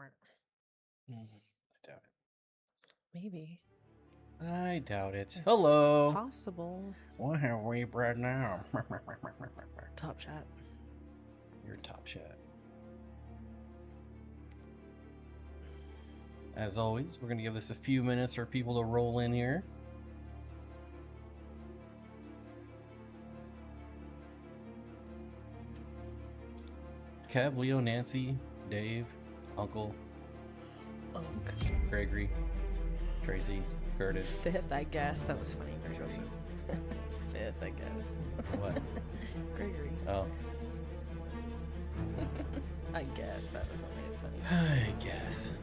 I doubt Maybe. it. I doubt it. It's Hello. possible. What have we bred now? Top chat. Your top chat. As always, we're going to give this a few minutes for people to roll in here. Kev, Leo, Nancy, Dave, Uncle, Gregory, Tracy, Curtis. Fifth, I guess. That was funny, Gregory. Joseph. Fifth, I guess. What? Gregory. Oh. I guess that was what made it funny. I guess.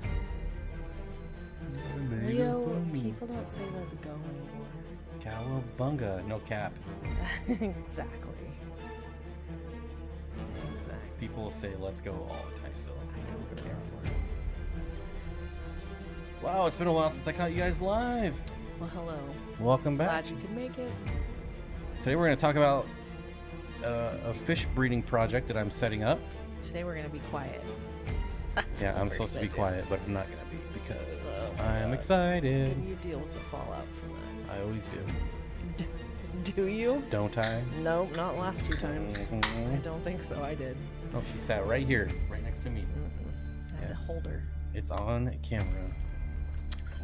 Leo, people don't say let's go anymore. Cowabunga. No cap. Exactly. People will say let's go all the time still. I don't care for it. Wow, it's been a while since I caught you guys live. Well, hello. Welcome back. Glad you could make it. Today we're going to talk about a fish breeding project that I'm setting up. Today we're going to be quiet. That's Yeah, what I'm we're supposed to be gonna do. quiet, but I'm not going to be because Oh, I'm God. excited. And you deal with the fallout from that. I always do. Do you? Don't I? Nope, not last two times. I Mhm. don't think so. I did. Oh, she sat right here, right next to me. I had Yes. to hold her. It's on camera.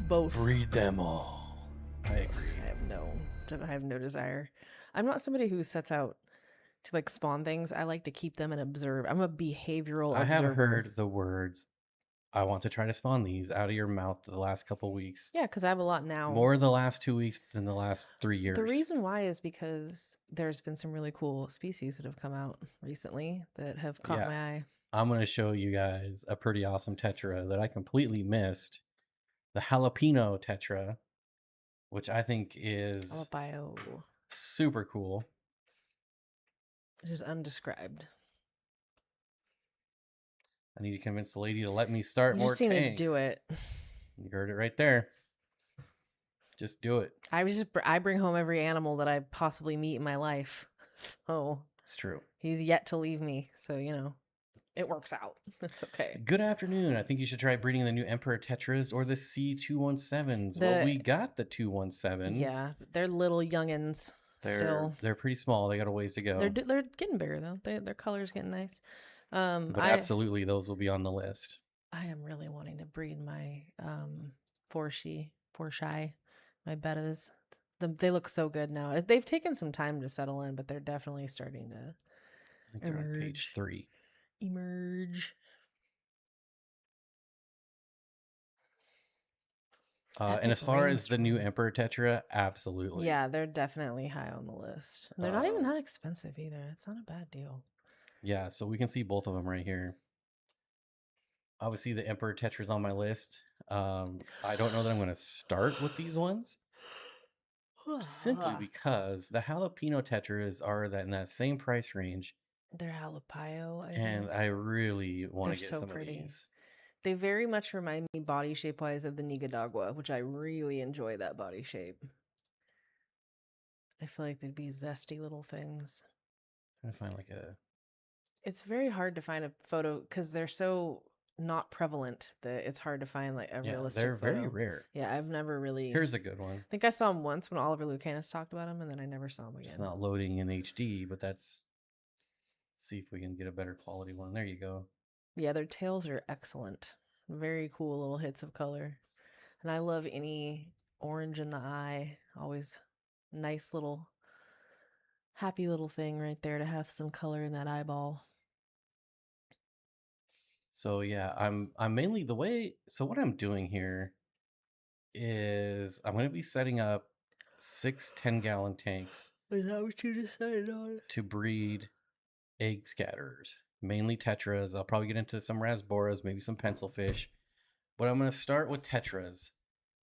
Both. Breed them all. I agree. I have no desire. I'm not somebody who sets out to like spawn things. I like to keep them and observe. I'm a behavioral I observer. have heard the words, I want to try to spawn these out of your mouth the last couple weeks. Yeah, because I have a lot now. More the last 2 weeks than the last 3 years. The reason why is because there's been some really cool species that have come out recently that have caught Yeah. my eye. I'm going to show you guys a pretty awesome tetra that I completely missed. The jalapeno tetra, which I think is Alapio. super cool. It is undescribed. I need to convince the lady to let me start You more just need tanks. to do it. You heard it right there. Just do it. I bring home every animal that I possibly meet in my life. So It's true. he's yet to leave me. So, it works out. It's okay. Good afternoon. I think you should try breeding the new Emperor Tetras or the C217s. Well, we got the 217s. Yeah, they're little youngins still. They're pretty small. They got a ways to go. They're getting bigger though. Their color's getting nice. But absolutely, those will be on the list. I am really wanting to breed my four shy, my bettas. They look so good now. They've taken some time to settle in, but they're definitely starting to I think they're on page 3. emerge. And as far as the new Emperor Tetra, absolutely. Yeah, they're definitely high on the list. They're not even that expensive either. It's not a bad deal. Yeah, so we can see both of them right here. Obviously, the Emperor Tetra's on my list. I don't know that I'm going to start with these ones. Simply because the jalapeno tetras are in that same price range. They're jalapeno, and I really want to get so some pretty. of these. They very much remind me body shape wise of the Nigadagua, which I really enjoy that body shape. I feel like they'd be zesty little things. I'm trying to find It's very hard to find a photo because they're so not prevalent that it's hard to find like a realistic they're photo. very rare. Yeah, I've never really. Here's a good one. I think I saw him once when Oliver Lucanis talked about him, and then I never saw him again. It's not loading in HD, but let's see if we can get a better quality one. There you go. Yeah, their tails are excellent. Very cool little hits of color. And I love any orange in the eye. Always nice little, happy little thing right there to have some color in that eyeball. So yeah, I'm mainly so what I'm doing here is I'm going to be setting up 6 10-gallon tanks. Is that what you decided on? To breed egg scatterers, mainly tetras. I'll probably get into some rasboras, maybe some pencilfish, but I'm going to start with tetras.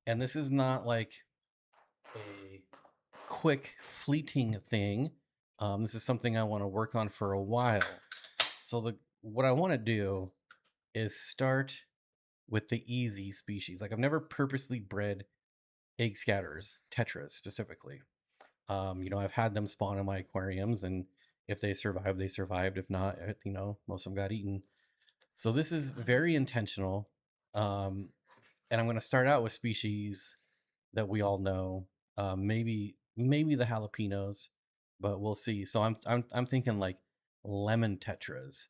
And this is not like a quick fleeting thing. This is something I want to work on for a while. So what I want to do is start with the easy species. Like I've never purposely bred egg scatterers, tetras specifically. I've had them spawn in my aquariums, and if they survive, they survived. If not, most of them got eaten. So this is very intentional. Um, and I'm going to start out with species that we all know. Maybe the jalapenos, but we'll see. So I'm thinking like lemon tetras.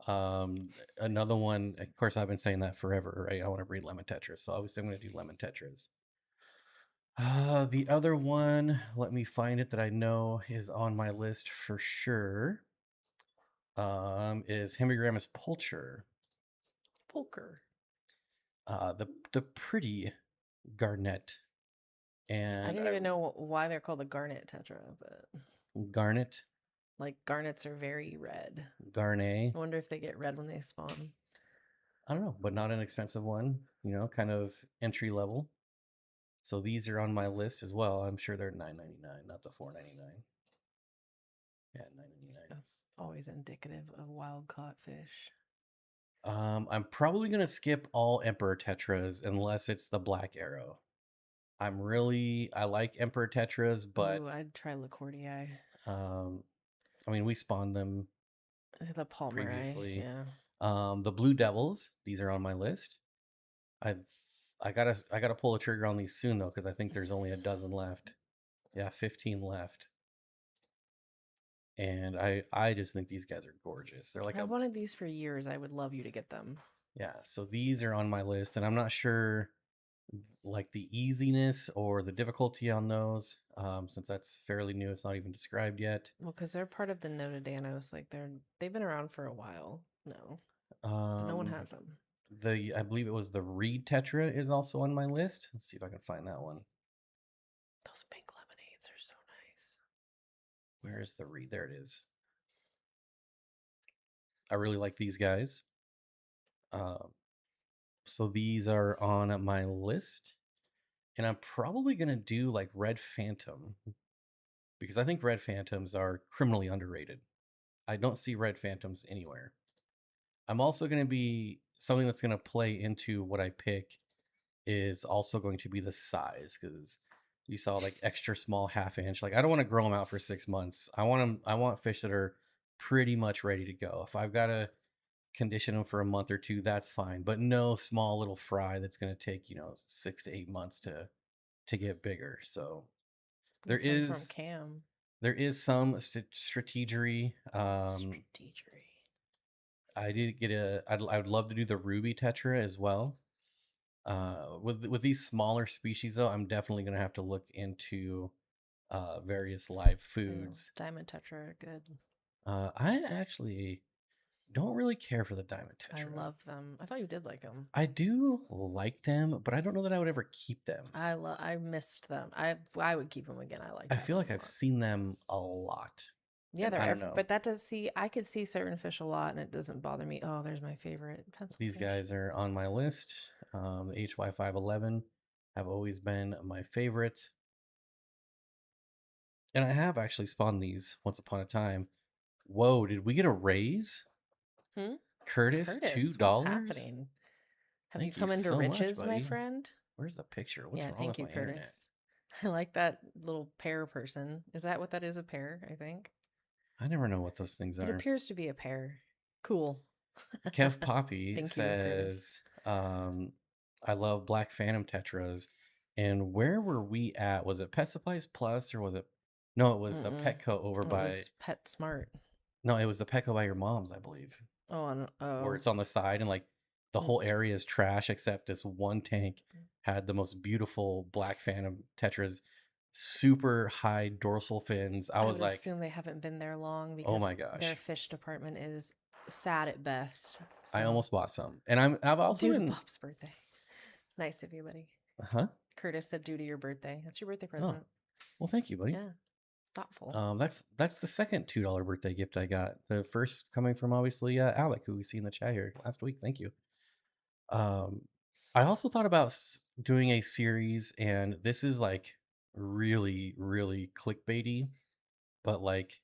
Another one. Of course, I've been saying that forever, right? I want to breed lemon tetras, so obviously I'm going to do lemon tetras. The other one, let me find it that I know is on my list for sure. Is Hemigramus pulcher. Poker. The pretty garnet I and don't even know why they're called the garnet tetra, but garnet, like garnets are very red. garnet. I wonder if they get red when they spawn. I don't know, but not an expensive one. Kind of entry level. So these are on my list as well. I'm sure they're $9.99, not the $4.99. Yeah, $9.99. That's always indicative of wild caught fish. I'm probably gonna skip all Emperor Tetras unless it's the Black Arrow. I like Emperor Tetras, but Ooh, I'd try Lacordia. um, I mean we spawned them The Palmeri, previously. yeah. The Blue Devils, these are on my list. I've I gotta pull a trigger on these soon though, because I think there's only a dozen left. Yeah, 15 left. And I just think these guys are gorgeous. They're like I've wanted these for years. I would love you to get them. yeah, so these are on my list, and I'm not sure like the easiness or the difficulty on those, since that's fairly new. It's not even described yet. Well, because they're part of the Notodanos. Like they've been around for a while. No, but no one Um, has them. I believe it was the Reed Tetra is also on my list. Let's see if I can find that one. Those pink lemonades are so nice. Where is the Reed? There it is. I really like these guys. Um, so these are on my list, and I'm probably gonna do like Red Phantom because I think Red Phantoms are criminally underrated. I don't see Red Phantoms anywhere. I'm also gonna be something that's gonna play into what I pick is also going to be the size because you saw like extra small half inch. Like I don't want to grow them out for 6 months. I want them. I want fish that are pretty much ready to go. If I've got to condition them for a month or two, that's fine. But no small little fry that's going to take 6 to 8 months to get bigger. So there Get some from is Cam. there is some strategery. Strategery. I did get I would love to do the ruby tetra as well. With these smaller species though, I'm definitely gonna have to look into various live Oh, foods. Diamond Tetra are good. I actually don't really care for the diamond I tetra. love them. I thought you did like them. I do like them, but I don't know that I would ever keep them. I missed them. I would keep them again. I like I having feel like them a I've lot. seen them a lot, Yeah, and they're I don't know. but that does see. I could see certain fish a lot, and it doesn't bother me. Oh, there's my favorite pencil These fish. guys are on my list. The HY511 have always been my favorite, and I have actually spawned these once upon a time. Whoa, did we get a raise? Hmm? Curtis, Curtis, what's $2. happening? Have you Thank you come into so much, riches, my buddy. friend? Where's the picture? What's Yeah, wrong thank with you, my internet? Curtis. I like that little pear person. Is that what that is? A pear, I think. I never know what those things It are. appears to be a pear. Cool. Kev Poppy Thank you, Curtis. says, I love Black Phantom Tetras. And where were we at? Was it Pet Supplies Plus or was it? No, it was the Mm-mm. Petco over It by. was Pet Smart. No, it was the Petco by your mom's, I believe, Oh, where oh. it's on the side and like the Mm, whole area is trash except this one tank had the most beautiful Black Phantom Tetras, super high dorsal fins. I I was would like, assume they haven't been there long oh because my their gosh. fish department is sad at best. I So, almost bought some. And I've also due to been Bob's birthday. Nice of you, buddy. huh? Curtis said due to your birthday. That's your birthday Oh, present. well thank you, buddy. Yeah, thoughtful. That's the second $2 birthday gift I got. The first coming from obviously Alec, who we see in the chat here last week. Thank you. Um, I also thought about doing a series, and this is like really, really clickbaity, but like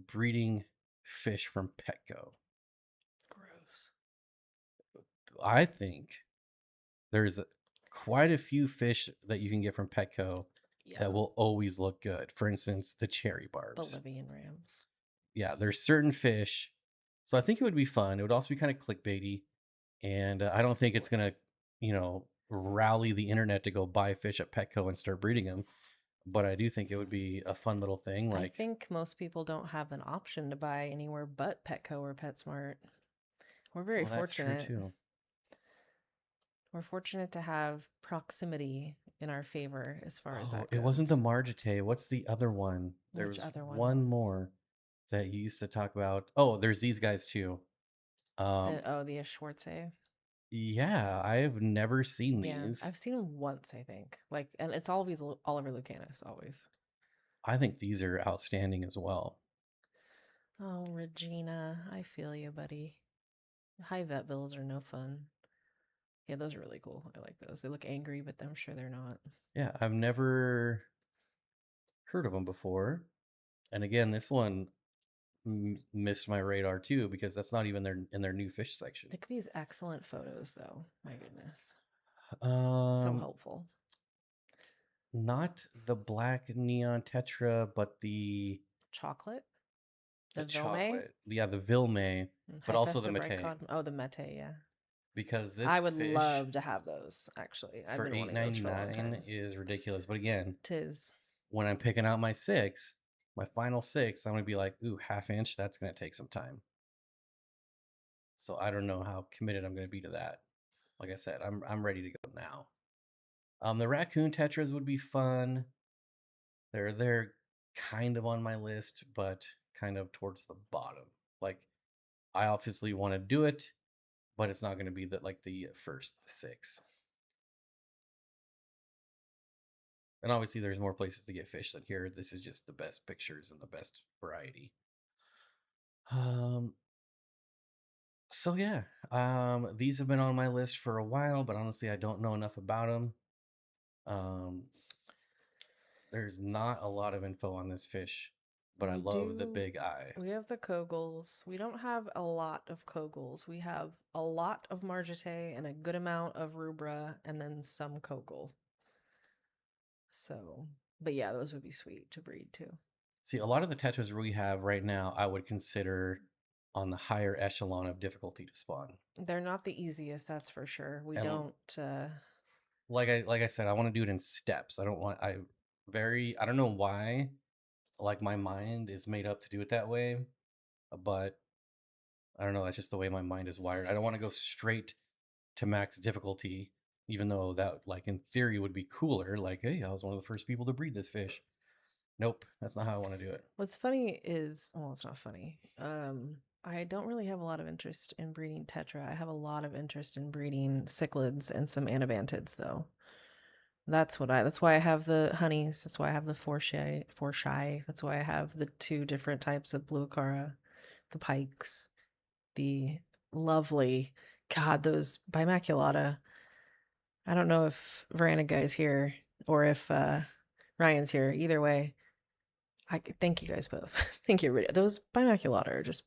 breeding fish from Petco. Gross. I think there's quite a few fish that you can get from Petco Yeah, that will always look good. For instance, the cherry barbs. Bolivian rams. Yeah, there's certain fish. So I think it would be fun. It would also be kind of clickbaity, and I don't think it's gonna rally the internet to go buy fish at Petco and start breeding them. But I do think it would be a fun little thing. I Like, think most people don't have an option to buy anywhere but Petco or PetSmart. We're very well, that's true fortunate. too. We're fortunate to have proximity in our favor as far as Oh, that it wasn't the goes. Margite. What's the other one? There Which was other one? one more that you used to talk about. Oh, there's these guys too. Um, The Schwarze. yeah, I have never seen Yeah, these. I've seen them once, I think. Like, and it's always Oliver Lucanus, always. I think these are outstanding as well. Oh, Regina, I feel you, buddy. High vet bills are no fun. Yeah, those are really cool. I like those. They look angry, but I'm sure they're not. Yeah, I've never heard of them before. And again, this one missed my radar too because that's not even in their new fish section. Look at these excellent photos, though. My goodness. So Um, helpful. not the black neon tetra, but Chocolate? the The Vilme? chocolate. Yeah, the Vilme, but also the Mate. Oh, the Mete, yeah. Because I this would fish love to have those, actually. I've for been eight wanting those ninety for a long nine time. is ridiculous. But again, Tis. when I'm picking out my six, my final six, I'm gonna be like, ooh, half inch. That's gonna take some time. So I don't know how committed I'm gonna be to that. Like I said, I'm ready to go now. The raccoon tetras would be fun. They're kind of on my list, but kind of towards the bottom. Like I obviously want to do it, but it's not going to be the first six. And obviously, there's more places to get fish than here. This is just the best pictures and the best variety. Um. So yeah, these have been on my list for a while, but honestly, I don't know enough about them. Um, there's not a lot of info on this fish, but I We love the do. big eye. We have the Kogels. We don't have a lot of Kogels. We have a lot of Margite and a good amount of Rubra and then some Kogel. So, but yeah, those would be sweet to breed too. See, a lot of the tetras we have right now, I would consider on the higher echelon of difficulty to spawn. They're not the easiest, that's for sure. We And don't. like I said, I want to do it in steps. I don't want I don't know why. Like my mind is made up to do it that way, but I don't know. That's just the way my mind is wired. I don't want to go straight to max difficulty, even though that, like, in theory, would be cooler. Like, hey, I was one of the first people to breed this fish. Nope, that's not how I want to do it. What's funny is, well, it's not funny. I don't really have a lot of interest in breeding Tetra. I have a lot of interest in breeding cichlids and some anabantids, though. That's why I have the honeys. That's why I have the four shy. That's why I have the two different types of blue acara, the pikes, the lovely, God, those bimaculata. I don't know if Veranda guy's here or if Ryan's here. Either way, thank you guys both. Thank you, everybody. Those bimaculata are just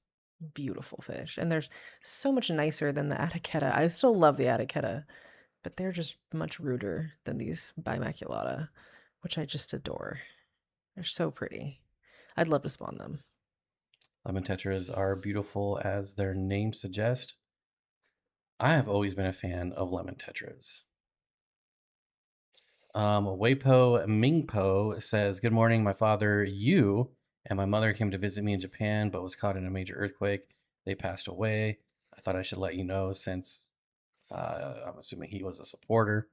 beautiful fish, and they're so much nicer than the Atiquetta. I still love the Atiquetta, but they're just much ruder than these bimaculata, which I just adore. They're so pretty. I'd love to spawn them. Lemon tetras are beautiful as their name suggests. I have always been a fan of lemon tetras. Weipo Mingpo says, "Good morning. My father, you, and my mother came to visit me in Japan, but was caught in a major earthquake. They passed away. I thought I should let you know since I'm assuming he was a supporter.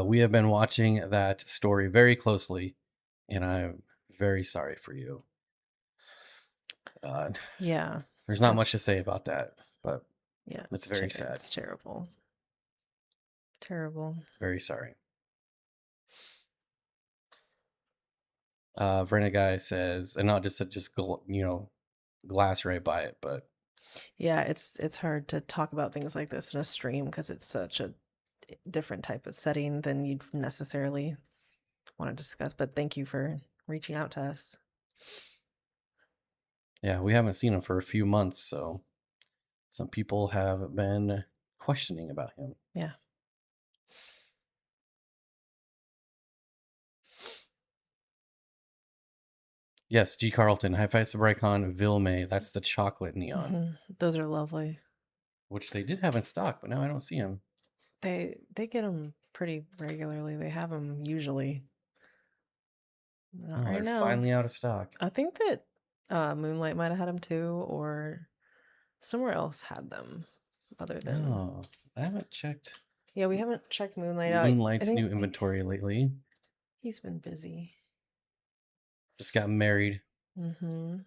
We have been watching that story very closely, and I'm very sorry for you. Uh, Yeah, there's not much to that's say about that, but yeah, it's very sad. it's terrible, terrible. Very sorry." Verna guy says, and not just glass right by it, but Yeah, it's hard to talk about things like this in a stream because it's such a different type of setting than you'd necessarily want to discuss. But thank you for reaching out to us. yeah, we haven't seen him for a few months, so some people have been questioning about him. Yeah. Yes, G. Carlton, High Five Sabricon, Vilme. That's the chocolate neon, Those are lovely. which they did have in stock, but now I don't see him. They get them pretty regularly. They have them usually. Not Oh, right they're now. finally out of stock. I think that Moonlight might have had them too, or somewhere else had them other than. Oh, I haven't checked Yeah, we haven't checked Moonlight out. I Moonlight's think new inventory lately. he's been busy. Just got married. Mm-hmm.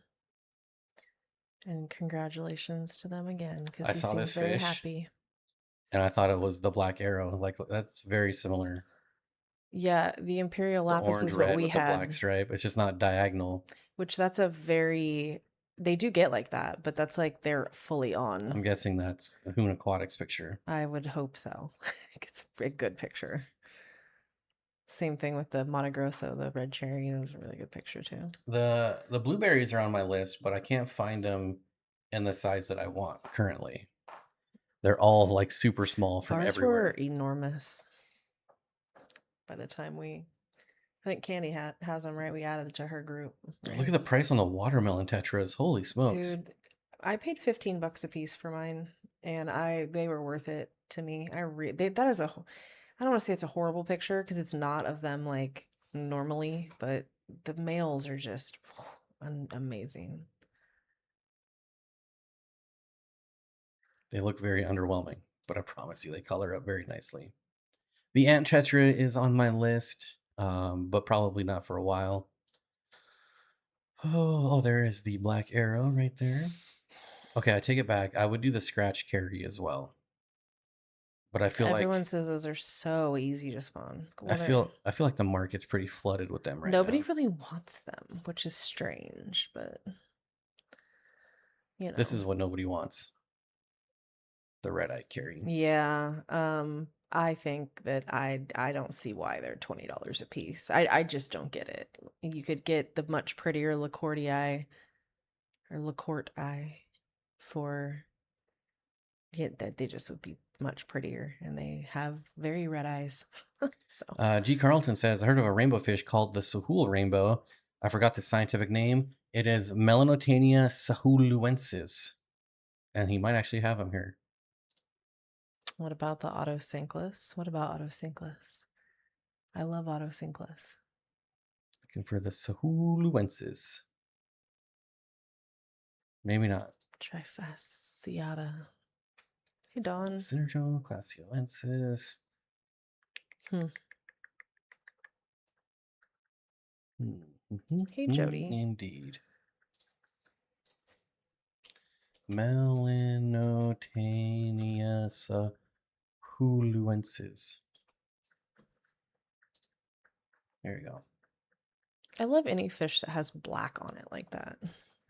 And congratulations to them again, because I he saw seems this very fish happy. and I thought it was the black arrow. Like that's very similar. Yeah, the Imperial The Lapis orange is what red we with the black had, stripe. It's just not diagonal. which that's a very, they do get like that, but that's like they're fully on. I'm guessing that's a Hoon Aquatics picture. I would hope so. It's a good picture. Same thing with the Mato Grosso, the red cherry. That was a really good picture too. The blueberries are on my list, but I can't find them in the size that I want currently. They're all like super small from Ours were everywhere. enormous by the time I think Candy has them, right? We added it to her group, Look right? at the price on the watermelon tetras. Holy smokes. Dude, I paid 15 bucks a piece for mine, and they were worth it to me. That is I don't want to say it's a horrible picture because it's not of them like normally, but the males are just amazing. They look very underwhelming, but I promise you they color up very nicely. The ant tetra is on my list, but probably not for a while. Oh, there is the black arrow right there. Okay, I take it back. I would do the scratch carry as well. But Everyone says those are so easy to spawn. I Well, feel I feel like the market's pretty flooded with them right nobody now. really wants them, which is strange, but you This know. is what nobody wants. The red-eyed carry. Yeah, I think that I don't see why they're $20 a piece. I just don't get it. You could get the much prettier LaCourte or LaCourte eye for get that they just would be much prettier and they have very red eyes. So G. Carlton says, I heard of a rainbow fish called the Sahul rainbow. I forgot the scientific name. It is Melanotania sahuluensis. And he might actually have them here. what about the autosynclus? What about autosynclus? I love autosynclus. Looking for the sahuluensis. Maybe not. Trifasciata. Hey Dawn. Synergone classiolensis. Hmm. Hey Jody. Indeed. Melanotania sahuluensis. There you go. I love any fish that has black on it like that.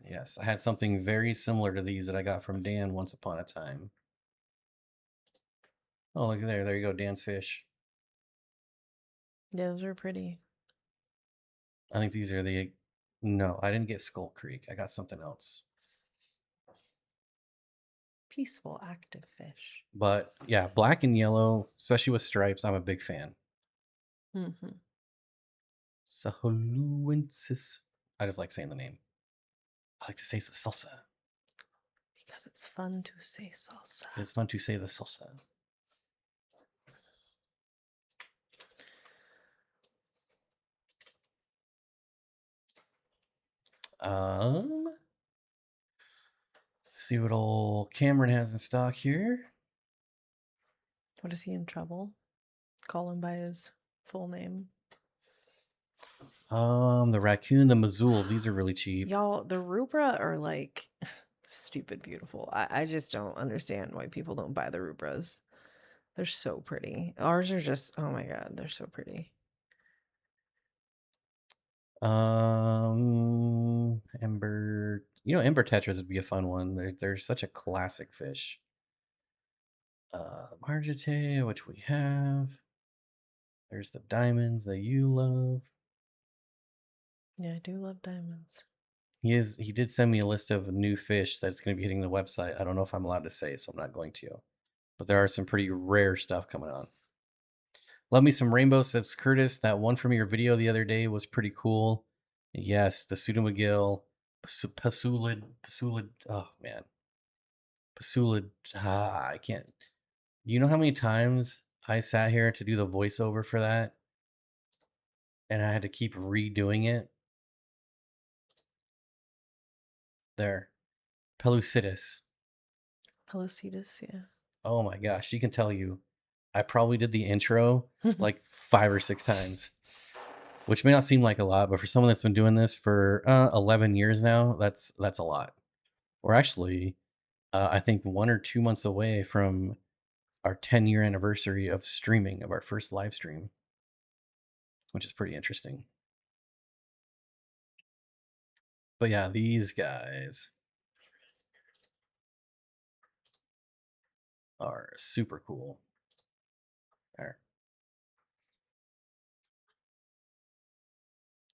Yes, I had something very similar to these that I got from Dan once upon a time. Oh, look there. There you go, Dan's fish. Yeah, those are pretty. I think these are the... No, I didn't get Skull Creek. I got something else. Peaceful, active fish. But yeah, black and yellow, especially with stripes, I'm a big fan. Mm-hmm. Sahuluensis. I just like saying the name. I like to say the salsa. Because it's fun to say salsa. It's fun to say the salsa. See what old Cameron has in stock here. What is he in trouble? Call him by his full name. The raccoon, the Mazzuls, these are really cheap. Y'all, the rubra are like stupid beautiful. I just don't understand why people don't buy the rubras. They're so pretty. Ours are just, oh my God, they're so pretty. Ember, Ember Tetras would be a fun one. They're such a classic fish. Margite, which we have. There's the diamonds that you love. Yeah, I do love diamonds. He did send me a list of new fish that's going to be hitting the website. I don't know if I'm allowed to say, so I'm not going to. But there are some pretty rare stuff coming on. Love me some rainbow, says Curtis. That one from your video the other day was pretty cool. Yes, the pseudomcgill, pasulid. Oh man, pasulid. I can't. You know how many times I sat here to do the voiceover for that, and I had to keep redoing it. There. Pellucidus. Pellucidus, yeah. Oh my gosh, she can tell you. I probably did the intro like 5 or 6 times, which may not seem like a lot, but for someone that's been doing this for 11 years now, that's a lot. We're actually, I think, 1 or 2 months away from our 10-year anniversary of streaming, of our first live stream, which is pretty interesting. But yeah, these guys are super cool. They're,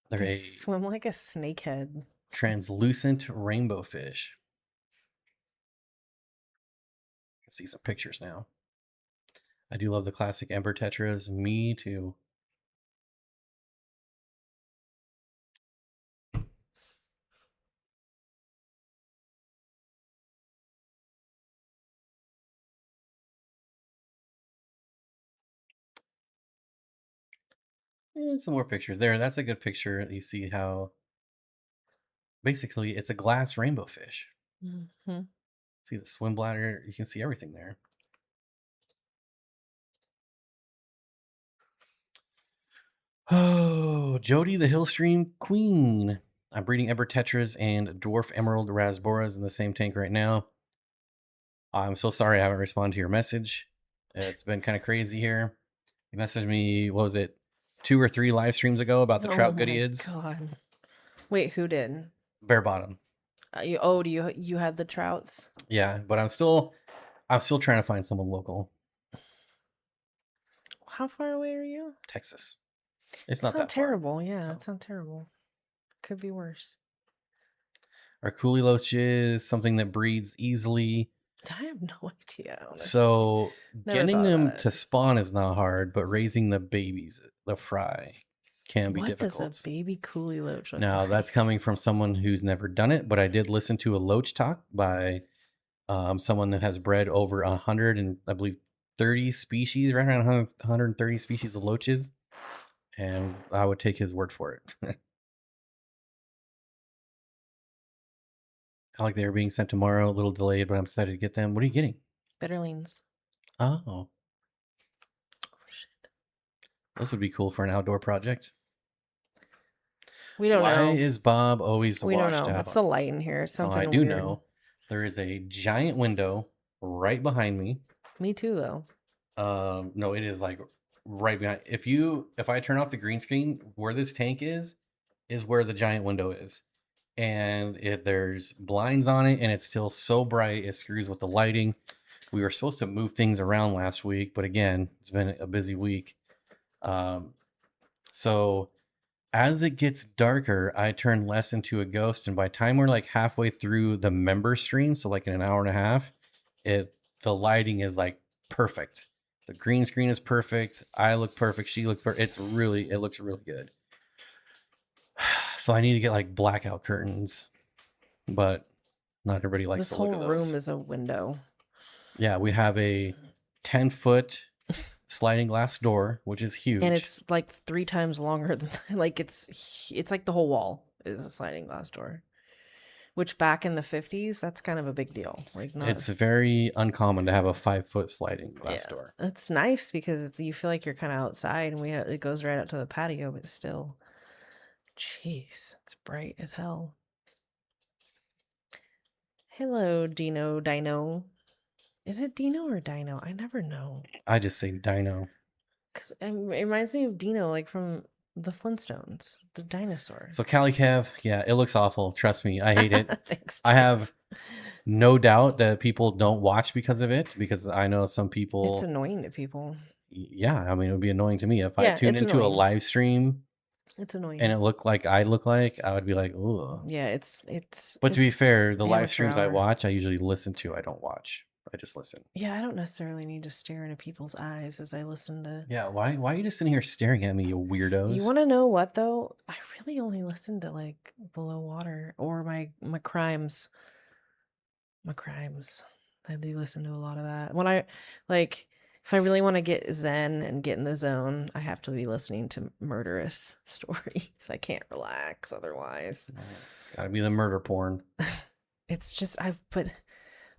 they're They a swim like a snakehead. translucent rainbow fish. You can see some pictures now. I do love the classic Ember Tetras. Me too. And some more pictures there. That's a good picture. You see how basically it's a glass rainbow fish. Mm-hmm. See the swim bladder. You can see everything there. Oh, Jody the Hillstream Queen. I'm breeding Ember Tetras and Dwarf Emerald Rasboras in the same tank right now. I'm so sorry I haven't responded to your message. It's been kind of crazy here. You messaged me, what was it, 2 or 3 live streams ago about the Oh trout my goodyids? god! Wait, who did? Bare bottom. Do you had the trouts? Yeah, but I'm still trying to find someone local. How far away are you? Texas. It's It's not not that far. terrible. Yeah, No. it's not terrible. Could be worse. Our Coolie Loach is something that breeds easily. I have no idea, honestly. So Never getting thought about them it. to spawn is not hard, but raising the babies, the fry, can be What does a difficult. baby coolie loach look Now, like? that's coming from someone who's never done it, but I did listen to a loach talk by someone that has bred over 100 and I believe 30 species, right around 130 species of loaches, and I would take his word for it. I like they were being sent tomorrow, a little delayed, but I'm excited to get them. What are you getting? Bitterlings. Oh, Oh shit. those would be cool for an outdoor project. We don't Why know. is Bob always We don't washed know. out? It's the light in here. It's Oh, I something do weird. know. There is a giant window right behind me. Me too, though. No, it is like right behind. If I turn off the green screen, where this tank is where the giant window is, and there's blinds on it, and it's still so bright it screws with the lighting. We were supposed to move things around last week, but again, it's been a busy week. So as it gets darker, I turn less into a ghost, and by the time we're like halfway through the member stream, so like in an hour and a half, the lighting is like perfect. The green screen is perfect. I look perfect. She looks perfect. It looks really good. So I need to get like blackout curtains, but not everybody likes This the look whole of those. room is a window. Yeah, we have a 10-foot sliding glass door, which is huge. And it's like 3 times longer than like it's like the whole wall is a sliding glass door. Which back in the 50s, that's kind of a big deal. Like not It's very uncommon to have a 5-foot sliding glass door. It's nice because you feel like you're kind of outside and it goes right out to the patio, but still. Jeez, it's bright as hell. Hello, Dino. Is it Dino or Dino? I never know. I just say dino. Because it reminds me of Dino, like from the Flintstones, the dinosaur. So Cali Kev, yeah, it looks awful. Trust me, I hate it. Thanks, I Dave. have no doubt that people don't watch because of it, because I know some people. It's annoying to people. Yeah, I mean, it would be annoying to me if I Yeah, tuned it's into a annoying. live stream It's annoying. and it looked like I look like, I would be like, ooh. Yeah, it's. But to be it's fair, the live amateur streams I hour. watch, I usually listen to. I don't watch. I just listen. Yeah, I don't necessarily need to stare into people's eyes as I listen to. Yeah, why are you just sitting here staring at me, you weirdos? You want to know what though? I really only listen to like Below Water or my crimes. My crimes. I do listen to a lot of that. When I like If I really want to get zen and get in the zone, I have to be listening to murderous stories. I can't relax otherwise. It's got to be the murder porn. It's just but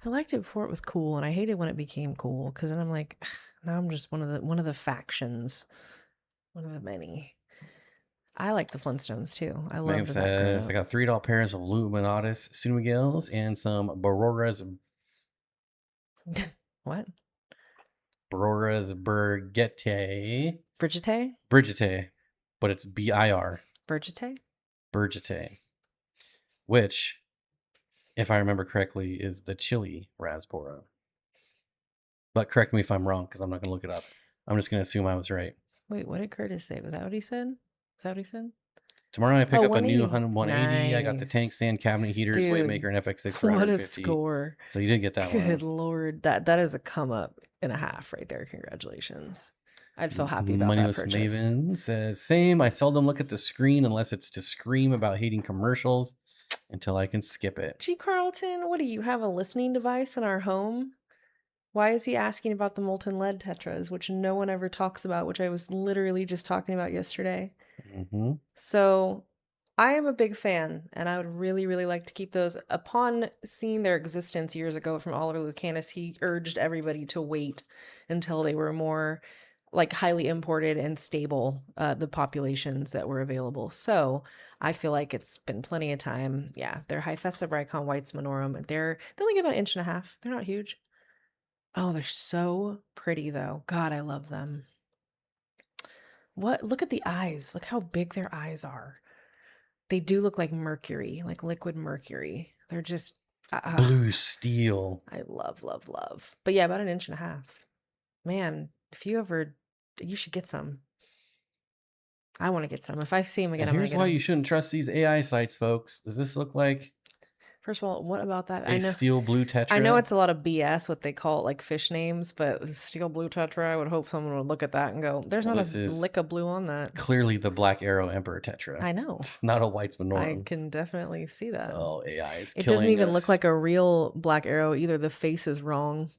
I liked it before it was cool, and I hated when it became cool because then I'm like, now I'm just one of the factions, one of the many. I like the Flintstones too. I Megan loved that growing says, up. I got $3 pairs of Luminatus Sunmigils and some What? Barroras Burgette. Brigitte? Brigitte, but it's BIR. Brigitte? Burgette, which, if I remember correctly, is the chili raspbora. But correct me if I'm wrong, because I'm not going to look it up. I'm just going to assume I was right. Wait, what did Curtis say? Was that what he said? Is that what he said? Tomorrow I pick up a new 180. 180. I got the tank Nice. stand, cabinet heaters, weight Dude, maker, and FX6 for what a 150. score. So you did get that Good one. Lord. That is a come up and a half right there. Congratulations. I'd feel happy about that Moneyless purchase. Maven says, same. I seldom look at the screen unless it's to scream about hating commercials until I can skip it. Gee, Carlton, what do you have, a listening device in our home? Why is he asking about the molten lead tetras, which no one ever talks about, which I was literally just talking about yesterday? Mm-hmm. So I am a big fan, and I would really, really like to keep those. Upon seeing their existence years ago from Oliver Lucanus, he urged everybody to wait until they were more like highly imported and stable, the populations that were available. So I feel like it's been plenty of time. Yeah, they're Hyphessa bricon whites minorum. They only give about an inch and a half. They're not huge. Oh, they're so pretty though. God, I love them. What? Look at the eyes. Look how big their eyes are. They do look like mercury, like liquid mercury. They're just Blue steel. I love, love, love. But yeah, about an inch and a half. Man, if you should get some. I want to get some. If I see them again, And I'm gonna here's get why them. you shouldn't trust these AI sites, folks. Does this look like First of all, what about that? a steel blue tetra? I know it's a lot of BS what they call it, like fish names, but steel blue tetra, I would hope someone would look at that and go, there's not a lick of blue on that. Clearly the Black Arrow Emperor tetra. I know. Not a White's I Minorum. can definitely see that. Oh, AI is killing us. It doesn't even look like a real Black Arrow either. The face is wrong.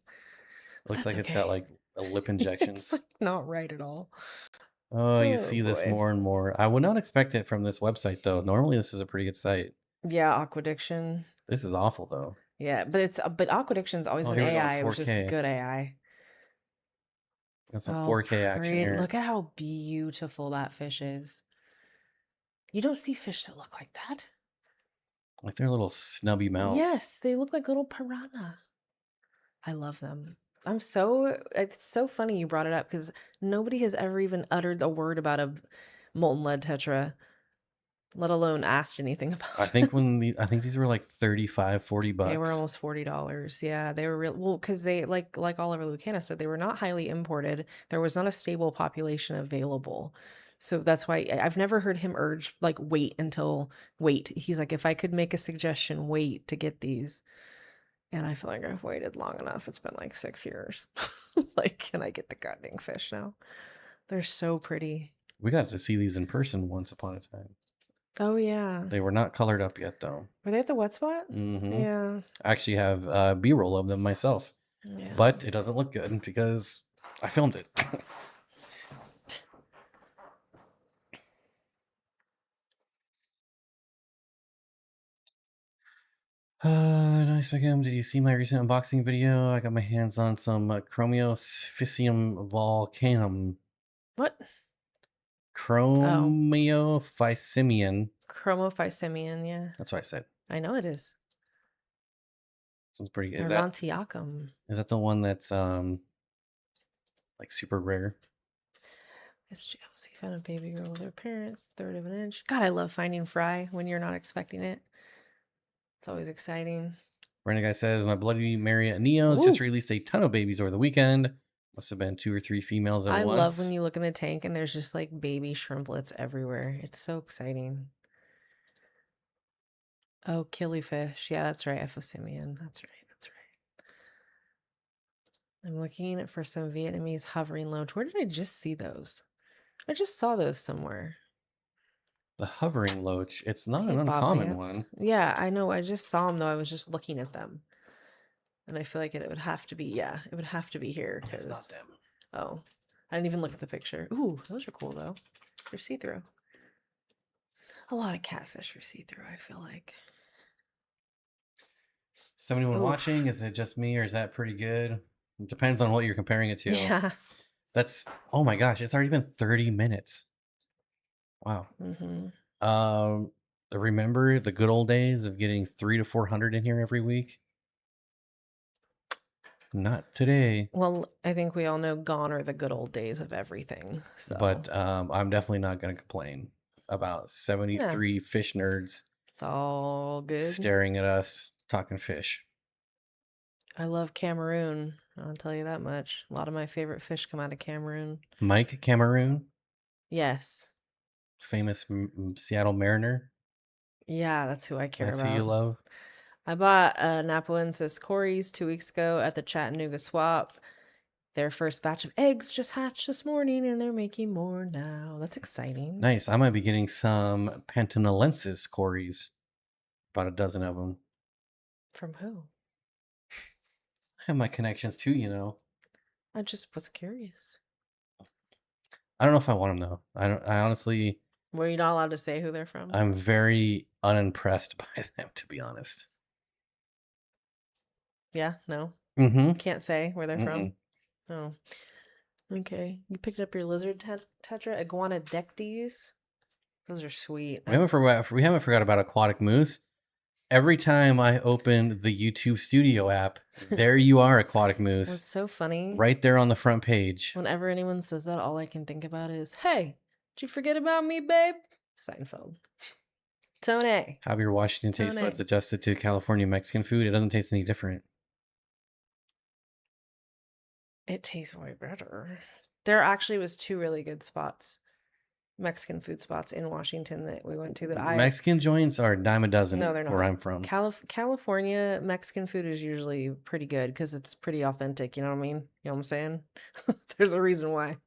Looks like it's got like a lip injections. It's like not right at all. Oh, you see this more and more. I would not expect it from this website though. Normally this is a pretty good site. Yeah, Aquadiction. This is awful though. Yeah, but Aquadiction's always been AI. It was just good AI. That's some 4K action here. Look at how beautiful that fish is. You don't see fish that look like that. Like their little snubby mouths. Yes, they look like little piranha. I love them. It's so funny you brought it up because nobody has ever even uttered a word about a molten lead tetra, let alone asked anything about I think these were like $35, $40. They were almost $40. Yeah, they were real. Well, because they like Oliver Lucana said, they were not highly imported. There was not a stable population available. So that's why I've never heard him urge like wait. He's like, if I could make a suggestion, wait to get these. And I feel like I've waited long enough. It's been like 6 years. Like, can I get the goddamn fish now? They're so pretty. We got to see these in person once upon a time. Oh yeah. They were not colored up yet though. Were they at the wet spot? Mm-hmm. Yeah. I actually have B-roll of them myself. Yeah. But it doesn't look good because I filmed it. Nice Beckham. Did you see my recent unboxing video? I got my hands on some Chromiophysium volcanum. What? Chromiophysium. Chromophysimian, yeah. That's what I said. I know it is. Sounds pretty good. Is that the one that's like super rare? SGLC found a baby girl with her parents, 1/3 of an inch. God, I love finding fry when you're not expecting it. It's always exciting. Random guy says, my Bloody Mary at Neo's just released a ton of babies over the weekend. Must have been 2 or 3 females at once. I love when you look in the tank and there's just like baby shrimplets everywhere. It's so exciting. Oh, killifish. Yeah, that's right. Ephosimian. That's right. I'm looking for some Vietnamese hovering loach. Where did I just see those? I just saw those somewhere. The hovering loach. It's not an uncommon one. Yeah, I know. I just saw them though. I was just looking at them. And I feel like it would have to be, it would have to be here. It's not them. Oh, I didn't even look at the picture. Ooh, those are cool though. They're see-through. A lot of catfish are see-through, I feel like. Is anyone Oof. watching? Is it just me, or is that pretty good? It depends on what you're comparing it to. Yeah. That's, oh my gosh, it's already been 30 minutes. Wow. Mm-hmm. Um, remember the good old days of getting 300 to 400 in here every week? Not today, Well, I think we all know gone are the good old days of everything. So, but I'm definitely not going to complain about yeah, 73 fish nerds it's all good. staring at us talking fish. I love Cameroon. I'll tell you that much. A lot of my favorite fish come out of Cameroon. Mike Cameroon, Yes. famous Seattle Mariner. Yeah, that's who I care That's who you about. love. I bought Napoensis Corys 2 weeks ago at the Chattanooga Swap. Their first batch of eggs just hatched this morning and they're making more now. That's exciting. Nice. I might be getting some Pantanolensis cories, about a dozen of them. From who? I have my connections too, you know. I just was curious. I don't know if I want them though. I don't. I honestly, Were you not allowed to say who they're from? I'm very unimpressed by them, to be honest. Yeah, no. Mm-hmm. Can't say where they're from. Mm-mm. Oh, okay. You picked up your lizard tetra iguanodectes. Those are sweet. We haven't forgot about aquatic moose. Every time I open the YouTube Studio app, there you are, aquatic moose, What's so funny? right there on the front page. Whenever anyone says that, all I can think about is, "Hey, did you forget about me, babe?" Seinfeld. Tone. Have your Washington taste buds Tone. adjusted to California Mexican food? It doesn't taste any different. It tastes way better. There actually was 2 really good spots, Mexican food spots in Washington that we went to that I Mexican joints are a dime a no, dozen they're where not. I'm from. California Mexican food is usually pretty good because it's pretty authentic. You know what I mean? You know what I'm saying? There's a reason why,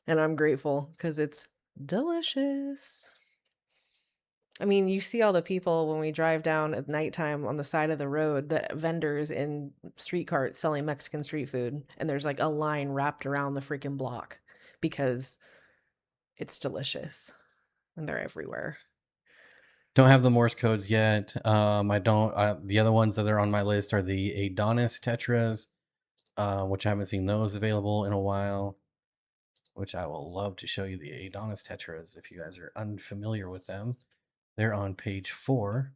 and I'm grateful because it's delicious. I mean, you see all the people when we drive down at nighttime on the side of the road, the vendors in street carts selling Mexican street food, and there's like a line wrapped around the freaking block because it's delicious and they're everywhere. Don't have the Morse codes yet. I don't. The other ones that are on my list are the Adonis Tetras, which I haven't seen those available in a while. Which I will love to show you the Adonis Tetras if you guys are unfamiliar with them. They're on page 4,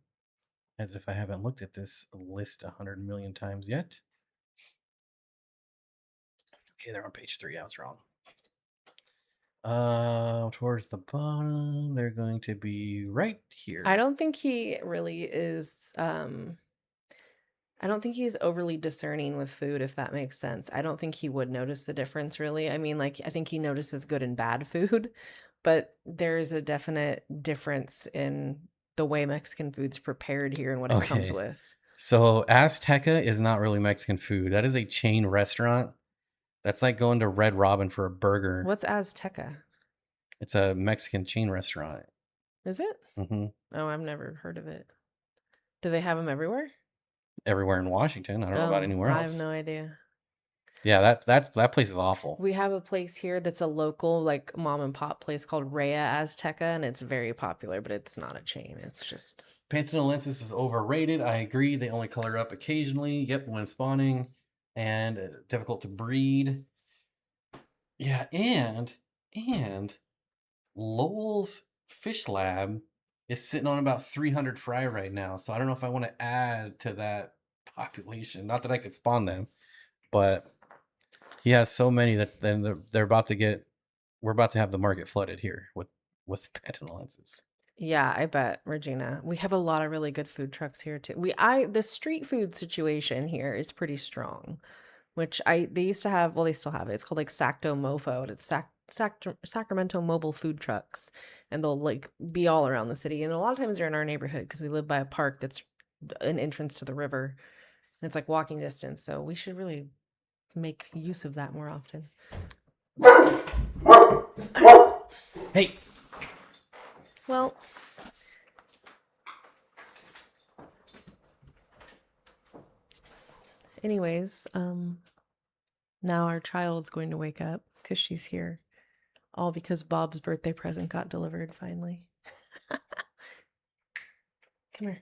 as if I haven't looked at this list 100 million times yet. Okay, they're on page 3. I was wrong. Towards the bottom, they're going to be right here. I don't think he really is I don't think he's overly discerning with food, if that makes sense. I don't think he would notice the difference really. I mean, like I think he notices good and bad food, but there's a definite difference in the way Mexican food's prepared here and what it comes Okay. with. So Azteca is not really Mexican food. That is a chain restaurant. That's like going to Red Robin for a burger. What's Azteca? It's a Mexican chain restaurant. Is it? Hmm. Oh, I've never heard of it. Do they have them everywhere? Everywhere in Washington. I don't know about Oh, anywhere I have else. no idea. Yeah, that place is awful. We have a place here that's a local, like mom and pop place called Rhea Azteca, and it's very popular, but it's not a chain. It's just Pantanolensis is overrated. I agree. They only color up occasionally. Yep, when spawning, and difficult to breed. Yeah, and Lowell's Fish Lab is sitting on about 300 fry right now. So I don't know if I want to add to that population. Not that I could spawn them, but he has so many that then they're about to get. We're about to have the market flooded here with Pantanolensis. yeah, I bet, Regina. We have a lot of really good food trucks here too. The street food situation here is pretty strong, which they used to have, well, they still have it. It's called like Sacto Mofo, and it's Sacramento Mobile Food Trucks, and they'll like be all around the city. And a lot of times they're in our neighborhood because we live by a park that's an entrance to the river. And it's like walking distance, so we should really make use of that more often. Hey, Well, anyways, Now our child's going to wake up because she's here. All because Bob's birthday present got delivered finally. Come here.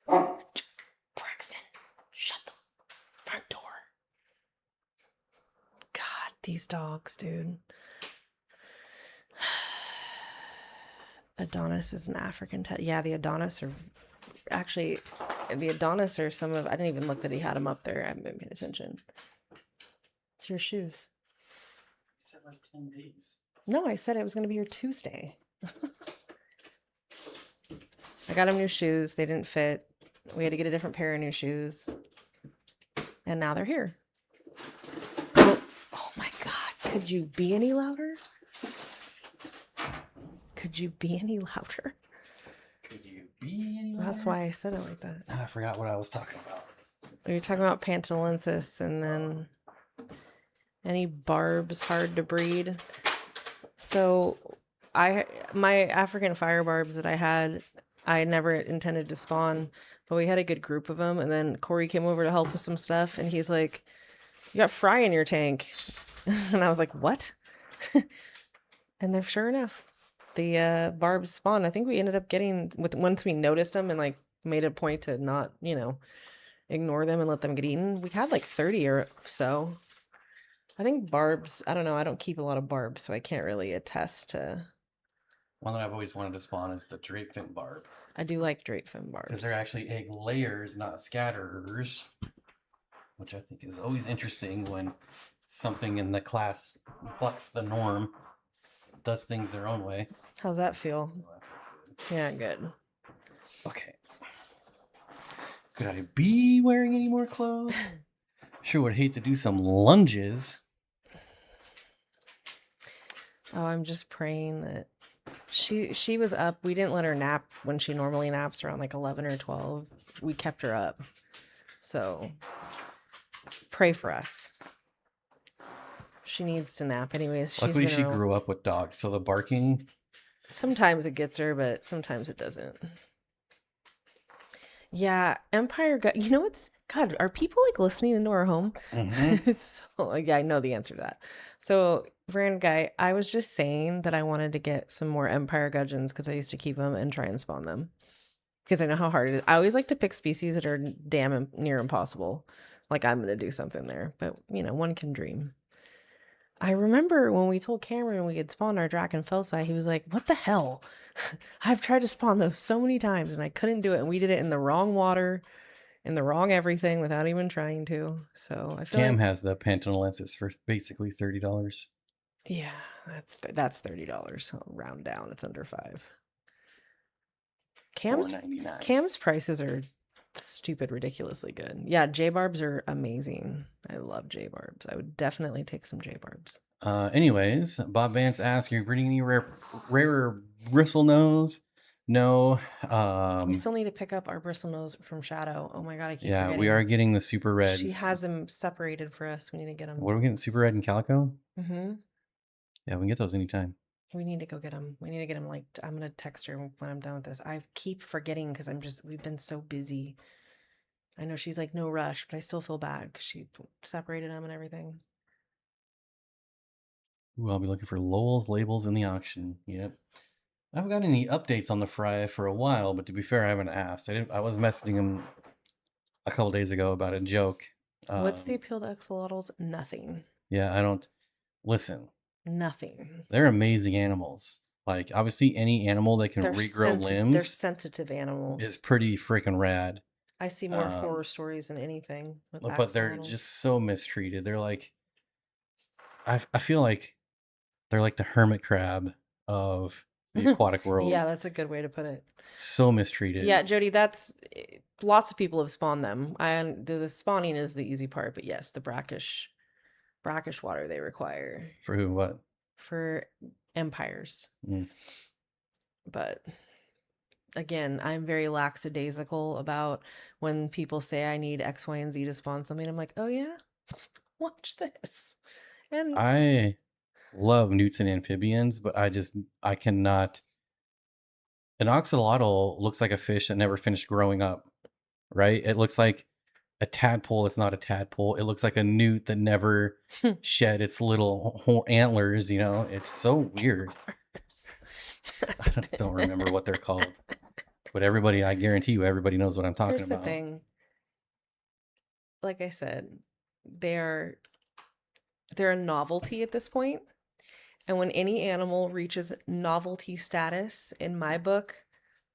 Braxton, shut the front door. God, these dogs, dude. Adonis is an African yeah, the Adonis are actually the Adonis are some of I didn't even look that he had them up there. I haven't been paying attention. It's your shoes. You said like 10 days. No, I said it was gonna be your Tuesday. I got him new shoes. They didn't fit. We had to get a different pair of new shoes. And now they're here. Oh my God. Could you be any louder? Could you be any louder? Could you be any louder? That's why I said it like that. I forgot what I was talking about. We were talking about Pantalensis and then any barbs hard to breed. So my African fire barbs that I had, I never intended to spawn, but we had a good group of them. And then Corey came over to help with some stuff, and he's like, "You got fry in your tank," and I was like, "What?" And they're sure enough, the barbs spawned. I think we ended up getting once we noticed them and like made a point to not, ignore them and let them get eaten. We had like 30 or so. I think barbs, I don't know. I don't keep a lot of barbs, so I can't really attest to. One that I've always wanted to spawn is the drapefin barb. I do like drapefin barbs. Because they're actually egg layers, not scatterers. Which I think is always interesting when something in the class bucks the norm, does things their own way. How's that feel? Oh, that feels Yeah, good. okay. Could I be wearing any more clothes? Sure would hate to do some lunges. Oh, I'm just praying that she was up. We didn't let her nap when she normally naps around like 11 or 12. We kept her up. So pray for us. She needs to nap anyways. Luckily, she grew up with dogs, so the barking. Sometimes it gets her, but sometimes it doesn't. Yeah, Empire got. You know what's God? Are people like listening into our home? Mm-hmm. So yeah, I know the answer to that. So, Brand guy, I was just saying that I wanted to get some more Empire gudgeons because I used to keep them and try and spawn them because I know how hard it is. I always like to pick species that are damn near impossible. Like I'm gonna do something there, but one can dream. I remember when we told Cameron we had spawned our Draken Felsi, he was like, "What the hell? I've tried to spawn those so many times and I couldn't do it. And we did it in the wrong water, in the wrong everything without even trying to." So I feel Cam like has the Pantalensis for basically $30. yeah, that's $30. I'll round down. It's under $5. Cam's prices are stupid, ridiculously good. Yeah, J-barbs are amazing. I love J-barbs. I would definitely take some J-barbs. Anyways, Bob Vance asks, "Are you breeding any rarer bristle nose?" No. We still need to pick up our bristle nose from Shadow. Oh my god, I keep yeah, forgetting. we are getting the super reds. She has them separated for us. We need to get them. What are we getting? Super red and calico? Mm-hmm. Yeah, we can get those anytime. We need to go get them. We need to get them. Like, I'm gonna text her when I'm done with this. I keep forgetting because we've been so busy. I know she's like, no rush, but I still feel bad because she separated them and everything. Ooh, I'll be looking for Lowell's labels in the auction. Yep. I haven't got any updates on the fry for a while, but to be fair, I haven't asked. I was messaging him a couple days ago about a joke. What's the appeal to axolotls? Nothing. Yeah, I don't listen. Nothing. They're amazing animals. Like obviously, any animal that can regrow limbs. They're sensitive animals. Is pretty freaking rad. I see more horror stories than anything with axolotls. But they're just so mistreated. They're like, I feel like they're like the hermit crab of the aquatic world. Yeah, that's a good way to put it. So mistreated. Yeah, Jody, that's lots of people have spawned them. The spawning is the easy part, but yes, the brackish water they require. For who? What? For empires. Mm. But again, I'm very lackadaisical about when people say I need X, Y, and Z to spawn something. I'm like, oh yeah, watch this. And I love newts and amphibians, but I cannot. An axolotl looks like a fish that never finished growing up, right? It looks like a tadpole. It's not a tadpole. It looks like a newt that never shed its little antlers. You know, it's so weird. I don't remember what they're called, but everybody, I guarantee you, everybody knows what I'm talking Here's the about. thing. Like I said, they're they're a novelty at this point. And when any animal reaches novelty status in my book,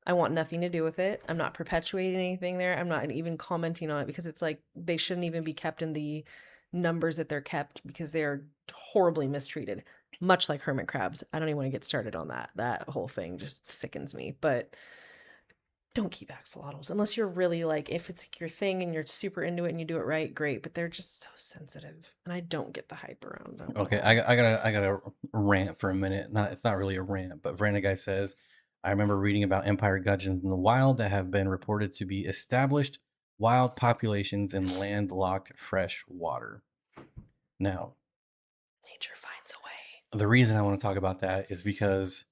I want nothing to do with it. I'm not perpetuating anything there. I'm not even commenting on it because it's like they shouldn't even be kept in the numbers that they're kept because they are horribly mistreated, much like hermit crabs. I don't even want to get started on that. That whole thing just sickens me. But don't keep axolotls unless you're really like, if it's your thing and you're super into it and you do it right, great. But they're just so sensitive, and I don't get the hype around them. Okay, I gotta rant for a minute. Not It's not really a rant, but Veranda guy says, I remember reading about empire gudgeons in the wild that have been reported to be established wild populations in landlocked fresh water. Now, Nature finds a the reason I want to talk about that is because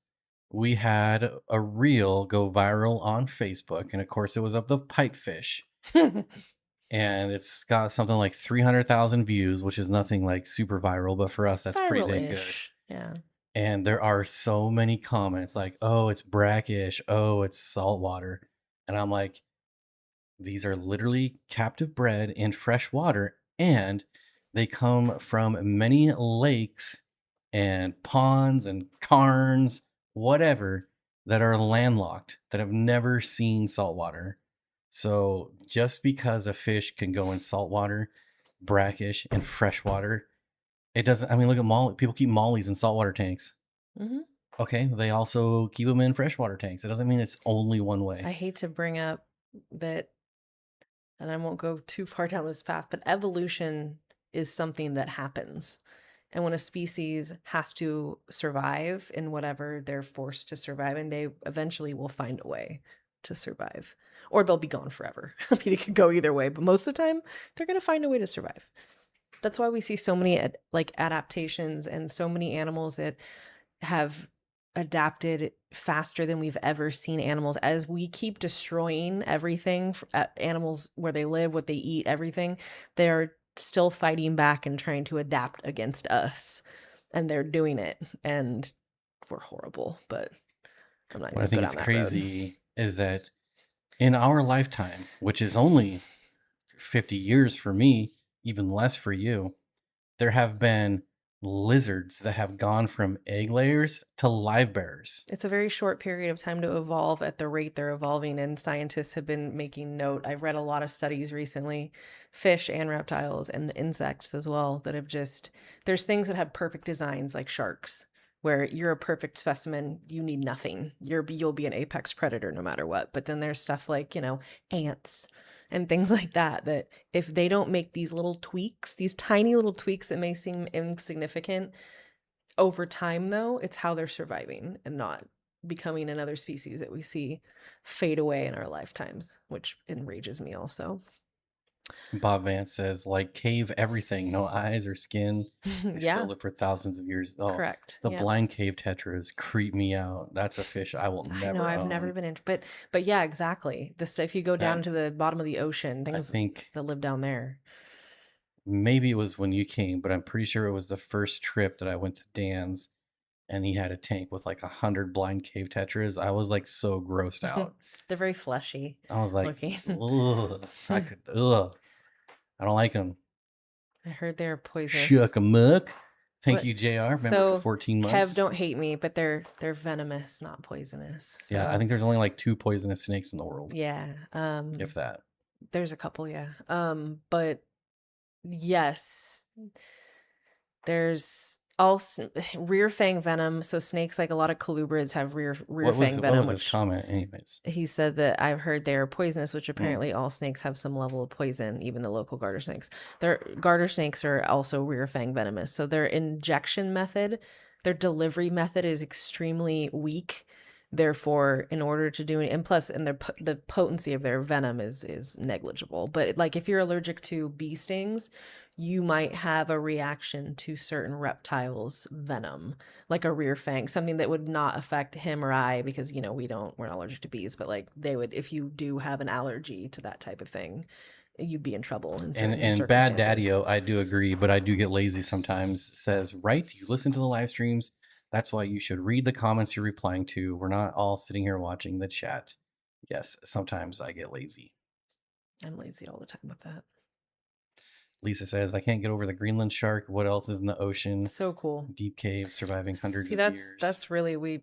we had a reel go viral on Facebook, and of course, it was of the pipefish, way. and it's got something like 300,000 views, which is nothing like super viral, but for us, that's pretty dang good. Viral-ish. Yeah. And there are so many comments like, "Oh, it's brackish. Oh, it's saltwater," and I'm like, these are literally captive bred in fresh water, and they come from many lakes and ponds and carns, whatever, that are landlocked, that have never seen saltwater. So just because a fish can go in saltwater, brackish, and freshwater, it doesn't. I mean, look at molly. People keep mollies in saltwater tanks. Hmm. Okay, they also keep them in freshwater tanks. It doesn't mean it's only one way. I hate to bring up that, and I won't go too far down this path, but evolution is something that happens. And when a species has to survive in whatever they're forced to survive in, they eventually will find a way to survive. Or they'll be gone forever. I mean, it could go either way, but most of the time, they're going to find a way to survive. That's why we see so many like adaptations and so many animals that have adapted faster than we've ever seen animals. As we keep destroying everything, animals where they live, what they eat, everything, they're still fighting back and trying to adapt against us, and they're doing it, and we're horrible, but I'm not What I going to go think down is that road. crazy is that in our lifetime, which is only 50 years for me, even less for you, there have been lizards that have gone from egg layers to live bearers. It's a very short period of time to evolve at the rate they're evolving, and scientists have been making note. I've read a lot of studies recently, fish and reptiles and insects as well, that have just, there's things that have perfect designs like sharks, where you're a perfect specimen, you need nothing. You'll be an apex predator no matter what. But then there's stuff like, ants and things like that, that if they don't make these little tweaks, these tiny little tweaks that may seem insignificant, over time, though, it's how they're surviving and not becoming another species that we see fade away in our lifetimes, which enrages me also. Bob Vance says, like cave everything, no eyes or skin. They still Yeah, live for thousands of years. Oh, correct. the Yeah. blind cave tetras creep me out. That's a fish I will I know never I've never own. been in, but yeah, exactly. This, if you go down That to the bottom of the ocean, I things think that live down there. maybe it was when you came, but I'm pretty sure it was the first trip that I went to Dan's, and he had a tank with like 100 blind cave tetras. I was like so grossed out. They're very fleshy I was like, looking. ugh, ugh. I don't like them. I heard they're poisonous. Shuck a muck. Thank What? you, JR. Remember for So 14 Kev, months? don't hate me, but they're venomous, not poisonous. Yeah, I So think there's only like 2 poisonous snakes in the world, yeah. if that. There's a couple, yeah. But yes, there's also rear fang venom. So snakes, like a lot of colubrids, have rear fang What venom, was his which comment, anyways? he said that I've heard they're poisonous, which Mm. apparently all snakes have some level of poison, even the local garter snakes. Their garter snakes are also rear fang venomous. So their injection method, their delivery method is extremely weak. Therefore, in order to do it, and plus, and the potency of their venom is negligible. But like if you're allergic to bee stings, you might have a reaction to certain reptiles' venom, like a rear fang, something that would not affect him or I, because we're not allergic to bees, but like they would, if you do have an allergy to that type of thing, you'd be in trouble in certain And Bad circumstances. Daddy-O, I do agree, but I do get lazy sometimes. Says, right, you listen to the live streams. That's why you should read the comments you're replying to. We're not all sitting here watching the chat. Yes, sometimes I get lazy. I'm lazy all the time with that. Lisa says, I can't get over the Greenland shark. What else is in the ocean? So cool. Deep caves surviving hundreds See, of years. that's really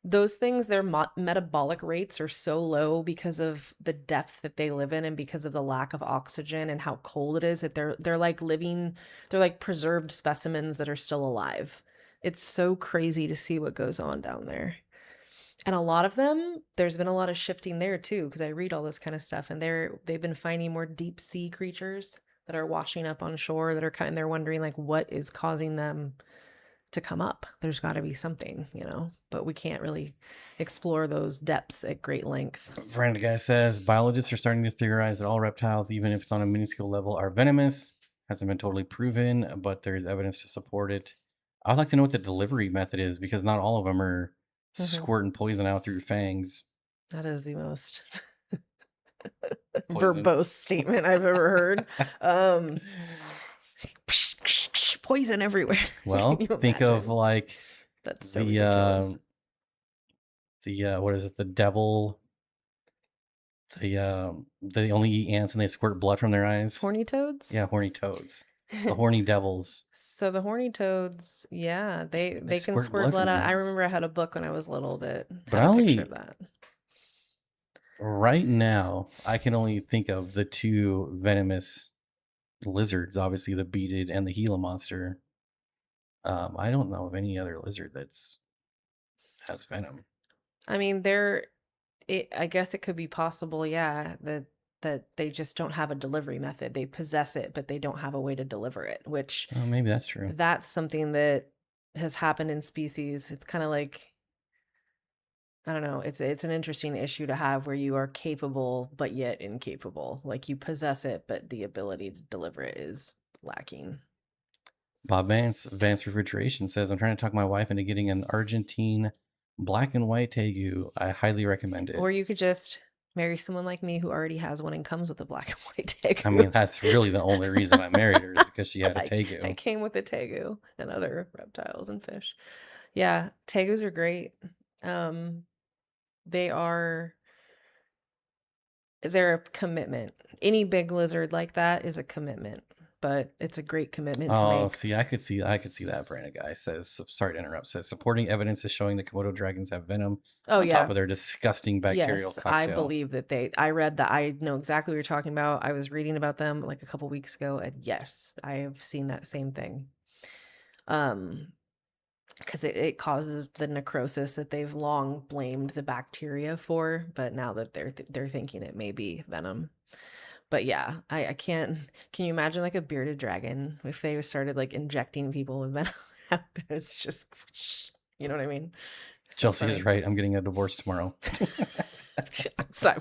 those things, their metabolic rates are so low because of the depth that they live in and because of the lack of oxygen and how cold it is, that they're like they're like preserved specimens that are still alive. It's so crazy to see what goes on down there. And a lot of them, there's been a lot of shifting there too, because I read all this kind of stuff, and they've been finding more deep sea creatures that are washing up on shore that are they're wondering like what is causing them to come up. There's got to be something, but we can't really explore those depths at great length. Random guy says, biologists are starting to theorize that all reptiles, even if it's on a minuscule level, are venomous. Hasn't been totally proven, but there's evidence to support it. I'd like to know what the delivery method is, because not all of them are squirting poison out through your fangs. That is the most verbose statement I've ever heard. Poison everywhere. Well, think of like that's so ridiculous. What is it? The devil. They only eat ants and they squirt blood from their eyes. Horny toads? Yeah, horny toads. The horny devils. So the horny toads, yeah, they can squirt blood out. I remember I had a book when I was little that had a picture of that. Right now, I can only think of the two venomous lizards, obviously the beaded and the Gila monster. I don't know of any other lizard has venom. I mean, I guess it could be possible, yeah, that they just don't have a delivery method. They possess it, but they don't have a way to deliver it, which maybe that's true. That's something that has happened in species. It's kind of like, I don't know, it's an interesting issue to have where you are capable but yet incapable. Like you possess it, but the ability to deliver it is lacking. Bob Vance, Advanced Refrigeration says, I'm trying to talk my wife into getting an Argentine black and white tegu. I highly recommend it. Or you could just marry someone like me who already has one and comes with a black and white tegu. I mean, that's really the only reason I married her, is because she had a tegu. I came with a tegu and other reptiles and fish. Yeah, tegus are great. They're a commitment. Any big lizard like that is a commitment, but it's a great commitment to make. Oh, see, I could see that. Brandon guy says, sorry to interrupt, says supporting evidence is showing that Komodo dragons have venom on top of their disgusting bacterial cocktail. I believe that I read that. I know exactly what you're talking about. I was reading about them like a couple weeks ago, and yes, I have seen that same thing. Because it causes the necrosis that they've long blamed the bacteria for, but now that they're thinking it may be venom. But yeah, I can't. Can you imagine like a bearded dragon if they started like injecting people with venom? It's just, you know what I mean? Chelsea is right. I'm getting a divorce tomorrow. I'm sorry.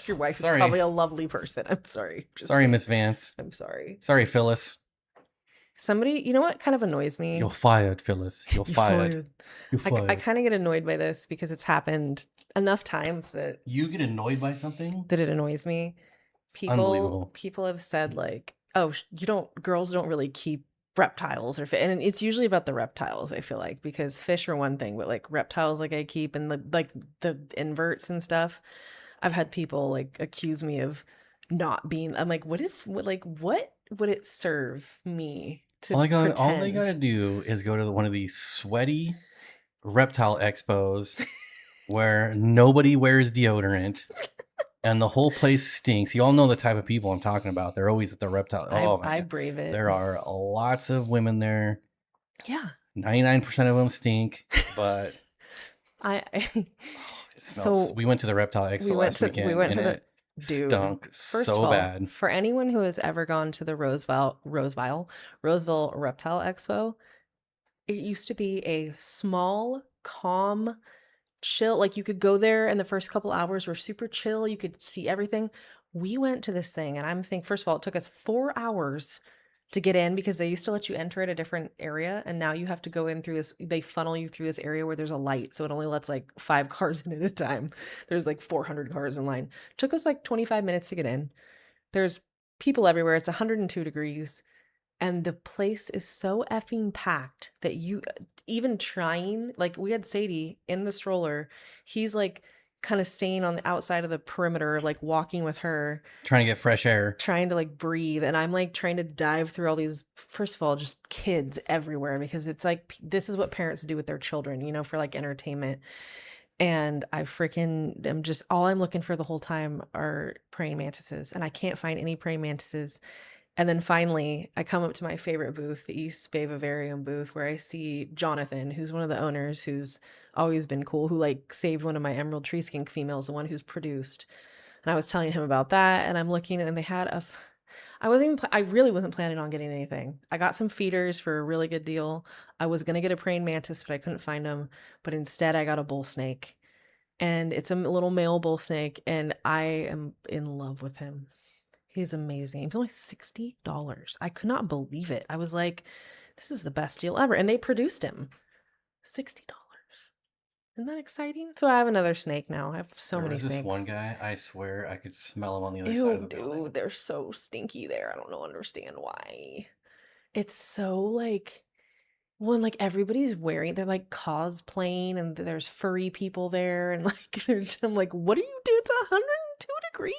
Your wife is probably a lovely person. I'm sorry. Sorry, Miss Vance. I'm sorry. Sorry, Phyllis. Somebody, you know what kind of annoys me? You're fired, Phyllis. You're fired. You're fired. I kind of get annoyed by this because it's happened enough times that you get annoyed by something that it annoys me. People have said like, oh, girls don't really keep reptiles or and it's usually about the reptiles. I feel like, because fish are one thing, but like reptiles, like I keep, and the inverts and stuff. I've had people like accuse me of not being. I'm like, what would it serve me to pretend? All they gotta do is go to one of these sweaty reptile expos where nobody wears deodorant and the whole place stinks. You all know the type of people I'm talking about. They're always at the reptile. I brave it. There are lots of women there. Yeah. 99% of them stink, but it smells. So we went to the reptile expo last weekend. We went to the. Dude, stunk so bad. For anyone who has ever gone to the Roseville Reptile Expo, it used to be a small, calm, chill. Like you could go there and the first couple hours were super chill. You could see everything. We went to this thing and I'm thinking, first of all, it took us 4 hours to get in because they used to let you enter at a different area, and now you have to go in through this. They funnel you through this area where there's a light, so it only lets like 5 cars in at a time. There's like 400 cars in line. Took us like 25 minutes to get in. There's people everywhere. It's 102 degrees. And the place is so effing packed that you even trying, like we had Sadie in the stroller. He's like kind of staying on the outside of the perimeter, like walking with her, Trying to get fresh air. trying to like breathe. And I'm like trying to dive through all these, first of all, just kids everywhere because it's like, this is what parents do with their children, you know, for like entertainment. And I freaking am just, all I'm looking for the whole time are praying mantises. And I can't find any praying mantises. And then finally, I come up to my favorite booth, the East Bay Vivarium booth, where I see Jonathan, who's one of the owners, who's always been cool, who like saved one of my emerald tree skink females, the one who's produced. And I was telling him about that, and I'm looking, and they had I wasn't even, I really wasn't planning on getting anything. I got some feeders for a really good deal. I was gonna get a praying mantis, but I couldn't find them. But instead, I got a bull snake, and it's a little male bull snake, and I am in love with him. He's amazing. He was only $60. I could not believe it. I was like, this is the best deal ever. And they produced him. $60. Isn't that exciting? So I have another snake now. I have so There many was this snakes. one guy, I swear I could smell him on the other side of Ew, the building. dude, they're so stinky there. I don't know, understand why. It's so like, well, and like everybody's wearing, they're like cosplaying, and there's furry people there, and like I'm like, what do you do? It's 102 degrees.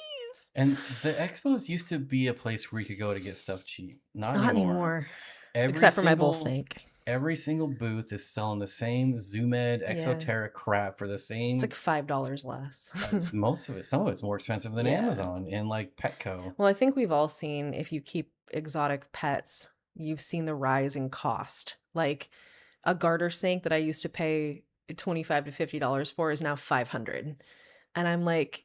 And the expos used to be a place where you could go to get stuff cheap. Not Not anymore. anymore. Every Except for my bull single snake. every single booth is selling the same Zoomed Yeah. Exoterra crap for the same. It's like $5 less. Most of it, some of it's more expensive than Yeah. Amazon and like Petco. Well, I think we've all seen, if you keep exotic pets, you've seen the rise in cost. Like a garter snake that I used to pay $25 to $50 for is now $500. And I'm like,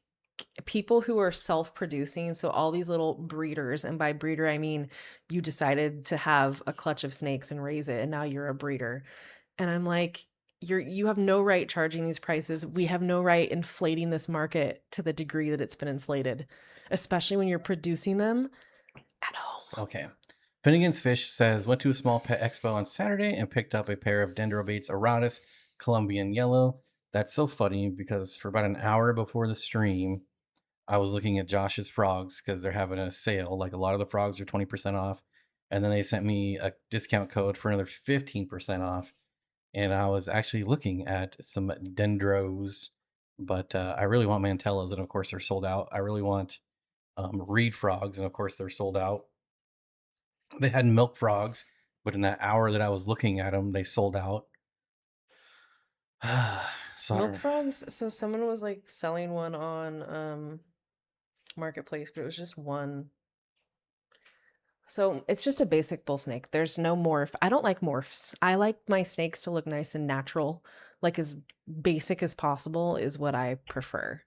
people who are self-producing, so all these little breeders, and by breeder I mean you decided to have a clutch of snakes and raise it, and now you're a breeder. And I'm like, you have no right charging these prices. We have no right inflating this market to the degree that it's been inflated, especially when you're producing them at home. Okay. Finnegan's Fish says, went to a small pet expo on Saturday and picked up a pair of Dendrobates auratus, Colombian yellow. That's so funny because for about an hour before the stream, I was looking at Josh's frogs because they're having a sale. Like a lot of the frogs are 20% off. And then they sent me a discount code for another 15% off. And I was actually looking at some dendros, but I really want mantellas, and of course they're sold out. I really want reed frogs, and of course they're sold out. They had milk frogs, but in that hour that I was looking at them, they sold out. So Milk frogs. So someone was like selling one on Marketplace, but it was just one. So it's just a basic bull snake. There's no morph. I don't like morphs. I like my snakes to look nice and natural, like as basic as possible is what I prefer.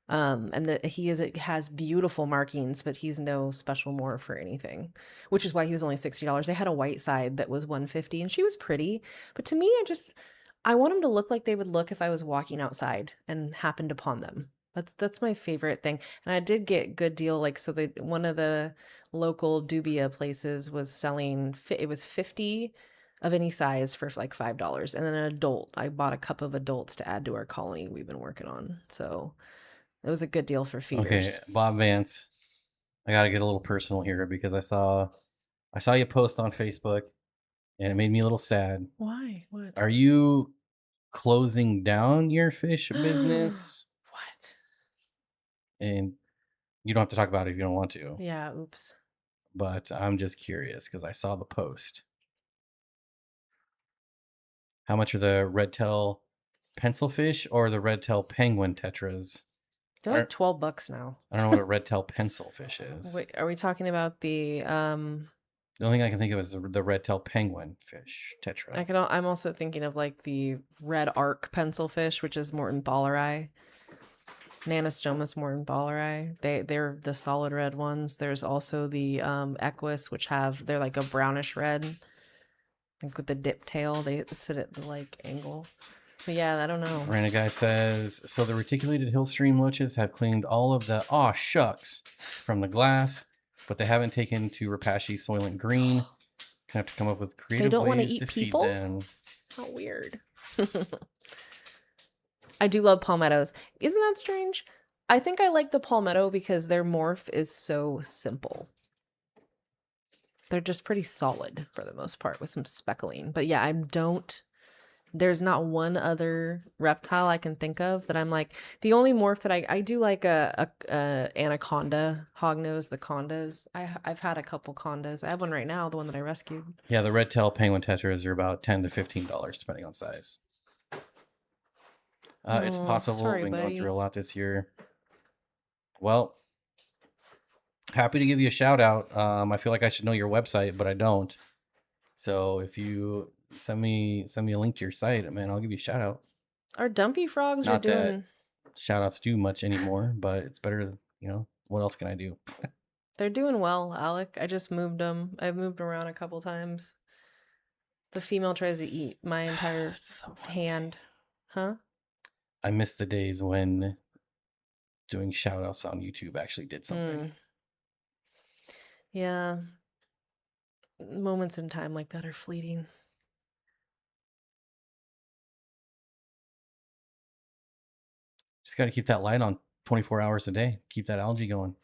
And that it has beautiful markings, but he's no special morph or anything, which is why he was only $60. They had a white side that was $150, and she was pretty, but to me, I want them to look like they would look if I was walking outside and happened upon them. That's my favorite thing. And I did get good deal, like, so one of the local dubia places was selling it was 50 of any size for like $5, and then an adult, I bought a cup of adults to add to our colony we've been working on. So it was a good deal for feeders. Okay, Bob Vance, I got to get a little personal here because I saw you post on Facebook and it made me a little sad. Why? What? Are you closing down your fish business? What? And you don't have to talk about it if you don't want to. Yeah, oops. But I'm just curious because I saw the post. How much are the red tail pencilfish or the red tail penguin tetras? They're like $12 now. I don't know what a red tail pencilfish is. Wait, are we talking about the The only thing I can think of is the red tail penguin fish tetra. I'm also thinking of like the red arc pencil fish, which is Morton thalleri. Nanostomus Morton thalleri. They're the solid red ones. There's also the Equus, which they're like a brownish red, like with the dip tail. They sit at the like angle. But yeah, I don't know. Random guy says, so the reticulated hill stream loaches have cleaned all of the aw shucks from the glass, but they haven't taken to Rapashi Soylent Green. Gonna have to come up with creative don't wanna ways eat to people? feed them. How weird. I do love palmettos. Isn't that strange? I think I like the palmetto because their morph is so simple. They're just pretty solid for the most part with some speckling. But yeah, there's not one other reptile I can think of that I'm like, the only morph that I do like a anaconda, hognose, the condas. I've had a couple condas. I have one right now, the one that I rescued. Yeah, the red tail penguin tetras are about $10 to $15 depending on size. It's Oh, possible. sorry, Been going buddy. through a lot this year. Well, happy to give you a shout out. I feel like I should know your website, but I don't. So if you send me a link to your site, man, I'll give you a shout out. Our dumpy frogs are Not that doing. shout outs do much anymore, but it's better. What else can I do? They're doing well, Alec. I just moved them. I've moved around a couple times. The female tries to eat my entire hand. Huh? I miss the days when doing shout outs on YouTube actually did something. Yeah. Moments in time like that are fleeting. Just got to keep that light on 24 hours a day. Keep that algae going.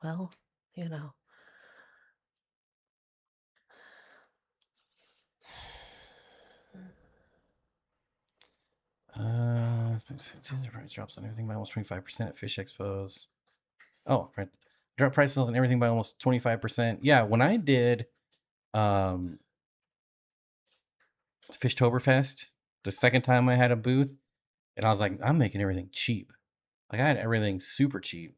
Well, you know. Price drops on everything by almost 25% at Fish Expos. Oh, right. Drop prices on everything by almost 25%. Yeah, when I did Fishtoberfest, the second time I had a booth, and I was like, I'm making everything cheap. Like I had everything super cheap.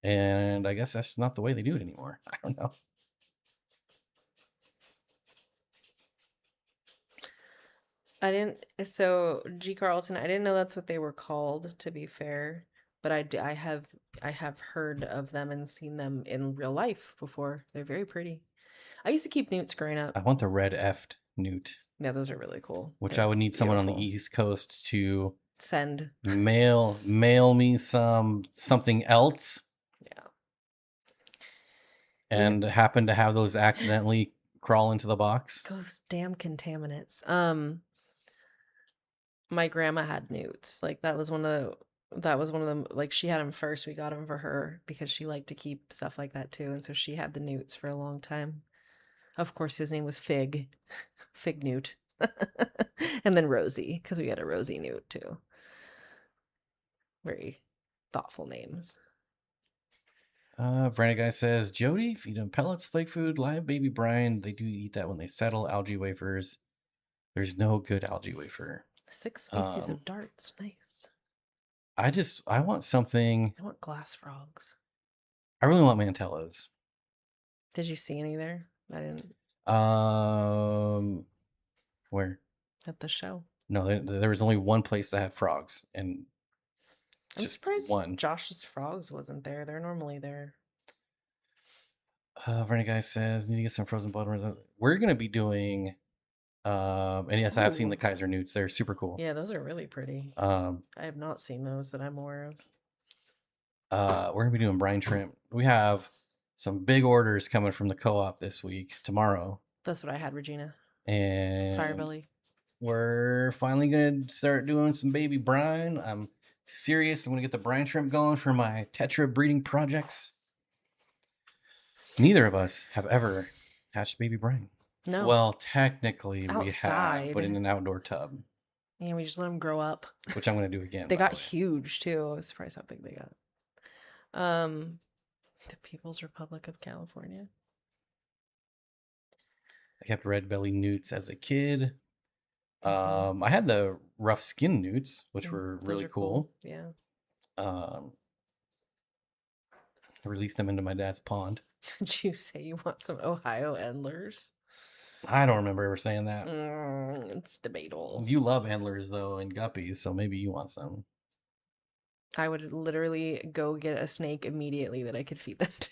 And I guess that's not the way they do it anymore. I don't know. G. Carlton, I didn't know that's what they were called, to be fair, but I have heard of them and seen them in real life before. They're very pretty. I used to keep newts growing up. I want the red effed newt. Yeah, those are really cool. Which They're I would need someone on the beautiful. East Coast to Send. mail me something else. Yeah. And happen to have those accidentally crawl into the box. Those damn contaminants. My grandma had newts. Like that was one of them. Like she had them first. We got them for her because she liked to keep stuff like that too, and so she had the newts for a long time. Of course, his name was Fig, Fig Newt, and then Rosie because we had a Rosie Newt too. Very thoughtful names. Brandon guy says, Jody, feed them pellets, flake food, live baby brine. They do eat that when they settle. Algae wafers. There's no good algae wafer. 6 species of darts. Nice. I want something. I want glass frogs. I really want mantellas. Did you see any there? I didn't. Where? At the show. No, there was only one place that had frogs, and I'm surprised Josh's frogs wasn't there. They're normally there. Verna guy says, need to get some frozen blood. We're gonna be doing, and yes, I have seen the Kaiser newts. They're super cool. Yeah, those are really pretty. I have not seen those that I'm aware of. We're gonna be doing brine shrimp. We have some big orders coming from the co-op this week, tomorrow. That's what I had, Regina. And Firebelly. We're finally gonna start doing some baby brine. I'm serious. I'm gonna get the brine shrimp going for my tetra breeding projects. Neither of us have ever hatched baby brine. No. Well, technically outside. We have, but in an outdoor tub. Yeah, we just let them grow up. Which I'm gonna do again. They got huge too. I was surprised how big they got. The People's Republic of California. I kept red belly newts as a kid. I had the rough skin newts, which were really cool. Yeah. I released them into my dad's pond. Did you say you want some Ohio endlers? I don't remember ever saying that. It's debatable. You love endlers though and guppies, so maybe you want some. I would literally go get a snake immediately that I could feed them to.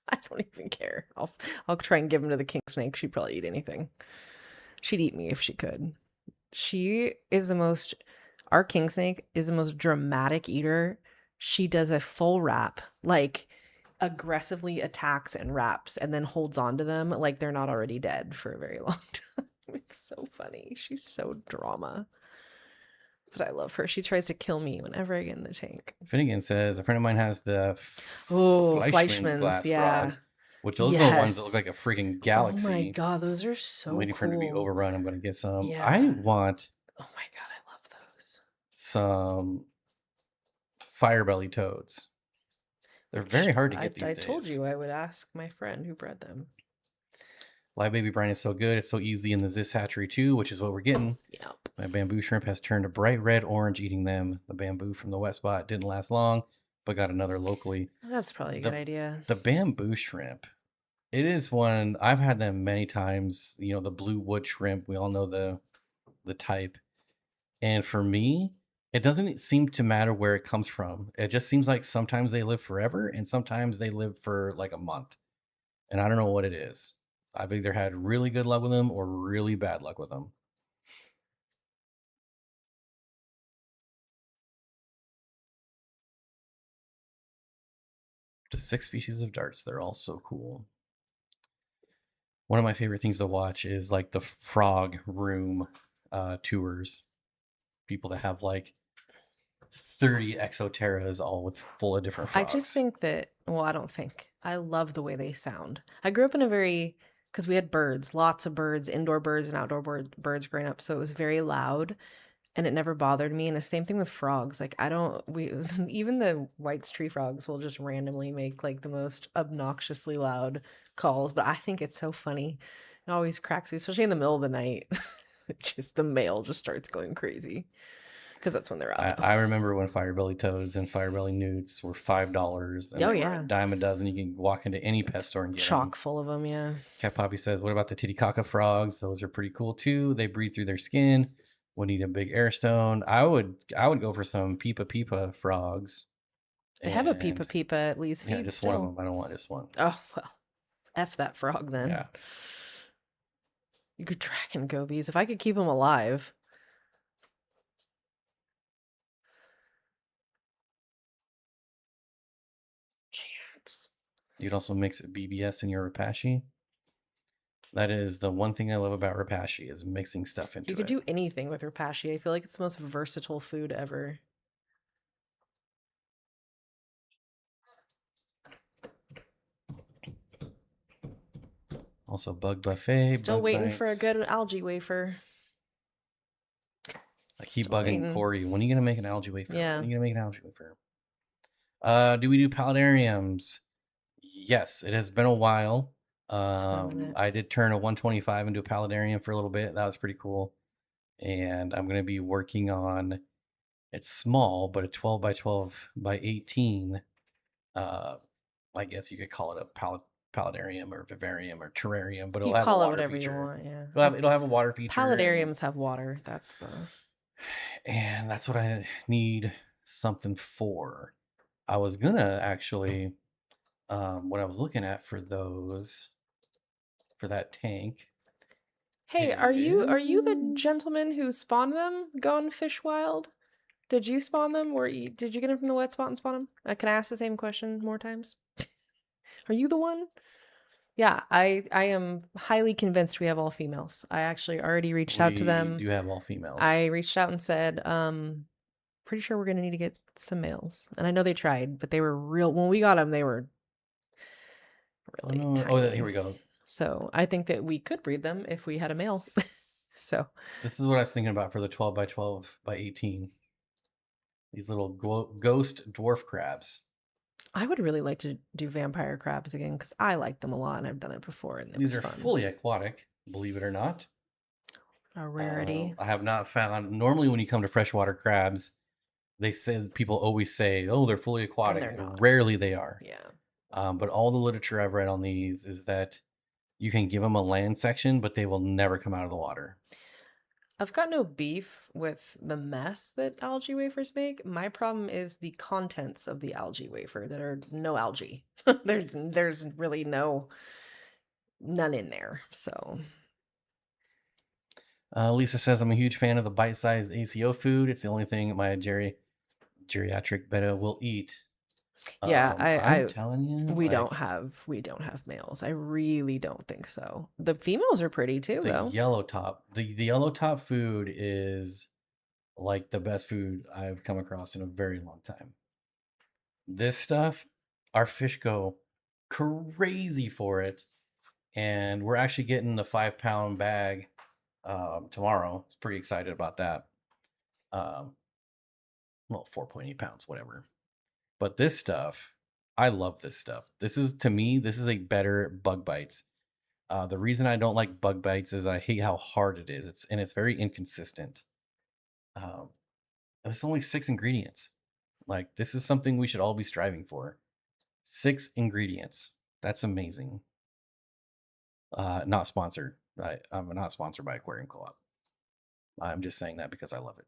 I don't even care. I'll try and give them to the king snake. She'd probably eat anything. She'd eat me if she could. Our king snake is the most dramatic eater. She does a full wrap, like aggressively attacks and wraps and then holds on to them like they're not already dead for a very long time. It's so funny. She's so drama. But I love her. She tries to kill me whenever I get in the tank. Finnegan says a friend of mine has the Oh, Fleischmann's Fleischmann's, glass yeah. frogs, which those are the ones that look Yes. like a freaking Oh my galaxy. god, those are I'm so waiting for them to be cool. overrun. I'm gonna get some. I Yeah. want Oh my god, I love those. some firebelly toads. They're Which very hard to get I these told days. you I would ask my friend who bred them. Live baby brine is so good. It's so easy in the Zis hatchery too, which is what we're getting. Yep. My bamboo shrimp has turned a bright red orange eating them. The bamboo from the wet spot didn't last long, but got another locally. That's probably a The good idea. the bamboo shrimp, it is one I've had them many times. You know, the blue wood shrimp. We all know the type. And for me, it doesn't seem to matter where it comes from. It just seems like sometimes they live forever and sometimes they live for like a month. And I don't know what it is. I've either had really good luck with them or really bad luck with them. The 6 species of darts, they're all so cool. One of my favorite things to watch is like the frog room tours. People that have like 30 exoterras all with full of different I frogs. just think that, well, I don't think. I love the way they sound. I grew up in a very, because we had birds, lots of birds, indoor birds and outdoor birds growing up. So it was very loud and it never bothered me. And the same thing with frogs. Like, I don't, we, even the White's tree frogs will just randomly make like the most obnoxiously loud calls. But I think it's so funny. It always cracks me, especially in the middle of the night. Just the male just starts going crazy because that's when they're up. I remember when firebelly toads and firebelly newts were $5 and Oh, they were yeah. a dime a dozen. You can walk into any pet store and get Chock them. full of them, yeah. Cat Poppy says, "What about the Titicaca frogs? Those are pretty cool too. They breathe through their skin. Would need a big air stone. I would go for some Peepa Peepa frogs. They have a Peepa Peepa at Lee's Yeah, feed just still. one of them. I don't want just one. Oh, well. F that frog then. Yeah. You could dragon gobies. If I could keep them alive. Chance. You'd also mix BBS in your Rapashi. That is the one thing I love about Rapashi is mixing stuff into it. You could do anything with Rapashi. I feel like it's the most versatile food ever. Also, Bug Buffet. Still Bug waiting bites. for a good algae wafer. I keep Still bugging waiting. Corey. When are you gonna make an algae wafer? Yeah. When are you gonna make an algae wafer? Do we do paludariums? Yes, it has been a while. been a minute. I did turn a 125 into a paludarium for a little bit. That was pretty cool. And I'm going to be working on, it's small, but a 12 by 12 by 18. I guess you could call it a paludarium or vivarium or terrarium, but You it'll have a call it water whatever feature. you want, yeah. It'll have a water feature. Paludariums have water. That's the. And that's what I need something for. I was gonna actually, what I was looking at for those, for that tank. Hey, are you the is- gentleman who spawned them? Gone Fish Wild? Did you spawn them? Did you get them from the wet spot and spawn them? Can I ask the same question more times? Are you the one? Yeah, I am highly convinced we have all females. I actually already reached out to them. We do have all females. I reached out and said, pretty sure we're gonna need to get some males. And I know they tried, but they were real. When we got them, they were really tiny. Here we go. So I think that we could breed them if we had a male. So this is what I was thinking about for the 12 by 12 by 18. These little ghost dwarf crabs. I would really like to do vampire crabs again because I like them a lot and I've done it before. And these are fully aquatic, believe it or not. A rarity. I have not found. Normally, when you come to freshwater crabs, people always say, "Oh, they're fully aquatic." And they're not. Rarely they are. Yeah. But all the literature I've read on these is that you can give them a land section, but they will never come out of the water. I've got no beef with the mess that algae wafers make. My problem is the contents of the algae wafer that are no algae. there's really none in there. So Lisa says, "I'm a huge fan of the bite-sized ACO food. It's the only thing my geriatric beta will eat." Yeah, I'm I telling you, we don't like have males. I really don't think so. The females are pretty too, though. the yellow top food is like the best food I've come across in a very long time. This stuff, our fish go crazy for it, and we're actually getting the 5 pound bag tomorrow. It's pretty excited about that. Um, well, 4.8 pounds, whatever. But this stuff, I love this stuff. This is to me, this is a better bug bites. The reason I don't like bug bites is I hate how hard it is. It's very inconsistent. Um, and it's only 6 ingredients. Like this is something we should all be striving for. 6 ingredients. That's amazing. Not sponsored. I'm not sponsored by Aquarium Co-op. I'm just saying that because I love it.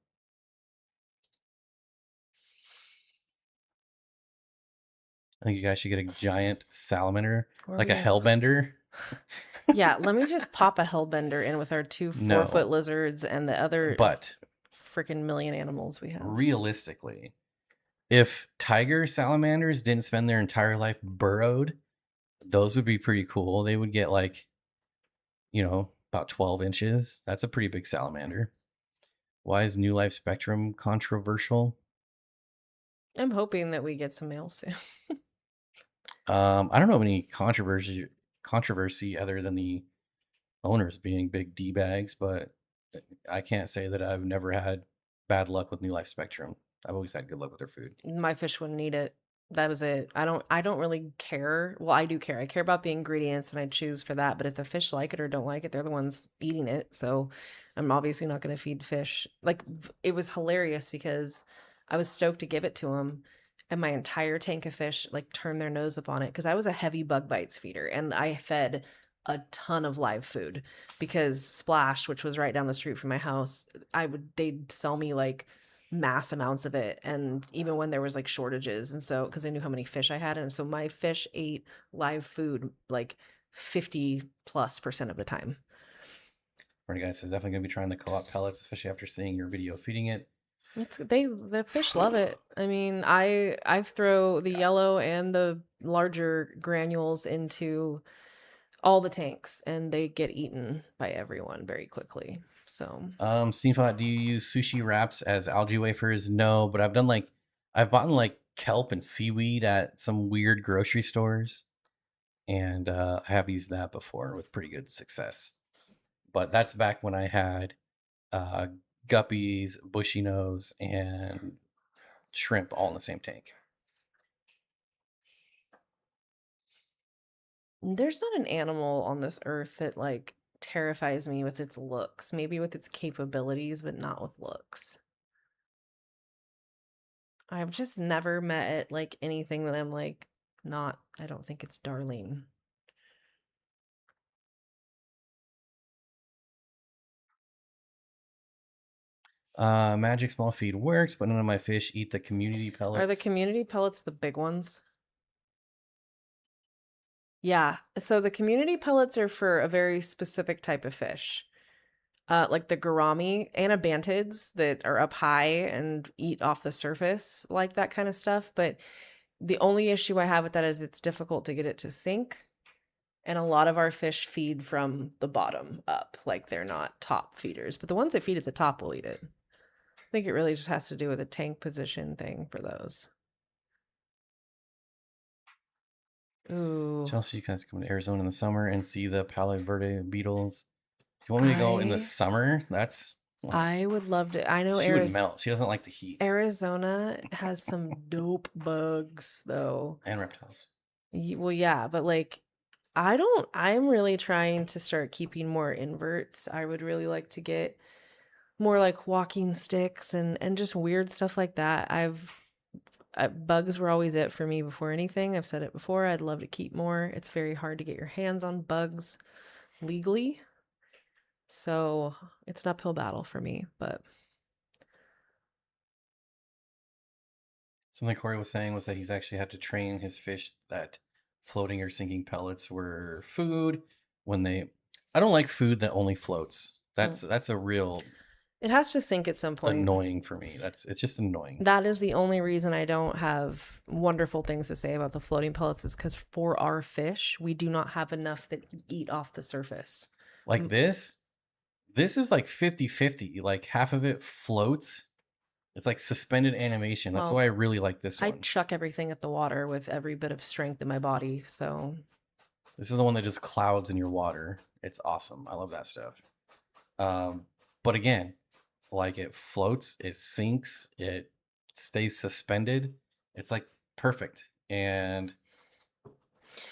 I think you guys should get a giant salamander, Where are we like a gonna? hellbender. Yeah, let me just pop a hellbender in with our two 4 foot No, lizards and the other but freaking million animals we have. realistically, if tiger salamanders didn't spend their entire life burrowed, those would be pretty cool. They would get like, about 12 inches. That's a pretty big salamander. Why is New Life Spectrum controversial? I'm hoping that we get some males soon. I don't know of any controversy other than the owners being big D bags, but I can't say that I've never had bad luck with New Life Spectrum. I've always had good luck with their food. My fish wouldn't eat it. That was it. I don't really care. Well, I do care. I care about the ingredients and I choose for that. But if the fish like it or don't like it, they're the ones eating it. So I'm obviously not going to feed fish. Like it was hilarious because I was stoked to give it to them and my entire tank of fish like turned their nose up on it because I was a heavy bug bites feeder and I fed a ton of live food because Splash, which was right down the street from my house, they'd sell me like mass amounts of it, and even when there was like shortages, and so because I knew how many fish I had, and so my fish ate live food like 50+% of the time. Alright, guys, is definitely going to be trying the co-op pellets, especially after seeing your video feeding it. The fish love it. I mean, I throw the yellow and the larger granules into all the tanks and they get eaten by everyone very quickly. So Steenfott, do you use sushi wraps as algae wafers? No, but I've bought like kelp and seaweed at some weird grocery stores, and I have used that before with pretty good success. But that's back when I had uh, guppies, bushy nose, and shrimp all in the same tank. there's not an animal on this earth that like terrifies me with its looks, maybe with its capabilities, but not with looks. I've just never met it like anything that I'm like, not, I don't think it's Darlene. Magic small feed works, but none of my fish eat the community Are the pellets. community pellets the big ones? Yeah. So the community pellets are for a very specific type of fish. Like the gourami anabantids that are up high and eat off the surface, like that kind of stuff. But the only issue I have with that is it's difficult to get it to sink. And a lot of our fish feed from the bottom up, like they're not top feeders. But the ones that feed at the top will eat it. I think it really just has to do with a tank position thing for those. Ooh, Chelsea, you guys come to Arizona in the summer and see the Palo Verde beetles. If you want me to go in the I summer, that's I would love to. I know she would melt. She doesn't like the heat Arizona has some dope bugs though. and reptiles. Well, yeah, but like I'm really trying to start keeping more inverts. I would really like to get more like walking sticks and just weird stuff like that. Bugs were always it for me before anything. I've said it before. I'd love to keep more. It's very hard to get your hands on bugs legally. So it's an uphill battle for me, but Something Corey was saying was that he's actually had to train his fish that floating or sinking pellets were food when they. I don't like food that only floats. mm, That's a real It has to sink at some point. annoying for me. It's just annoying. That is the only reason I don't have wonderful things to say about the floating pellets, is because for our fish, we do not have enough that eat off the surface. Like this is like 50-50. Like half of it floats. It's like suspended animation. That's Well, why I really like this I one. chuck everything at the water with every bit of strength in my body, so This is the one that just clouds in your water. It's awesome. I love that stuff. But again, like it floats, it sinks, it stays suspended. It's like perfect. And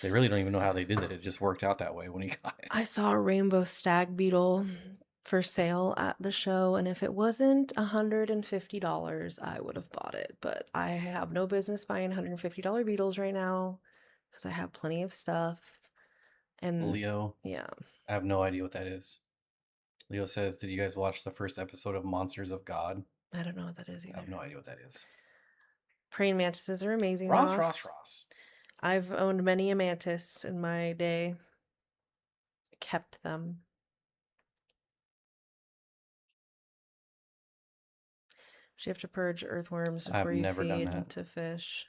they really don't even know how they did it. It just worked out that way when he got it. I saw a rainbow stag beetle for sale at the show, and if it wasn't $150, I would have bought it. But I have no business buying $150 beetles right now because I have plenty of stuff. And Leo, yeah, I have no idea what that is. Leo says, "Did you guys watch the first episode of Monsters of God?" I don't know what that is I have either. no idea what that is. Praying mantises are amazing, Ross, Ross. Ross, Ross. I've owned many a mantis in my day. Kept them. So you have to purge earthworms I've before you never done feed that. into fish.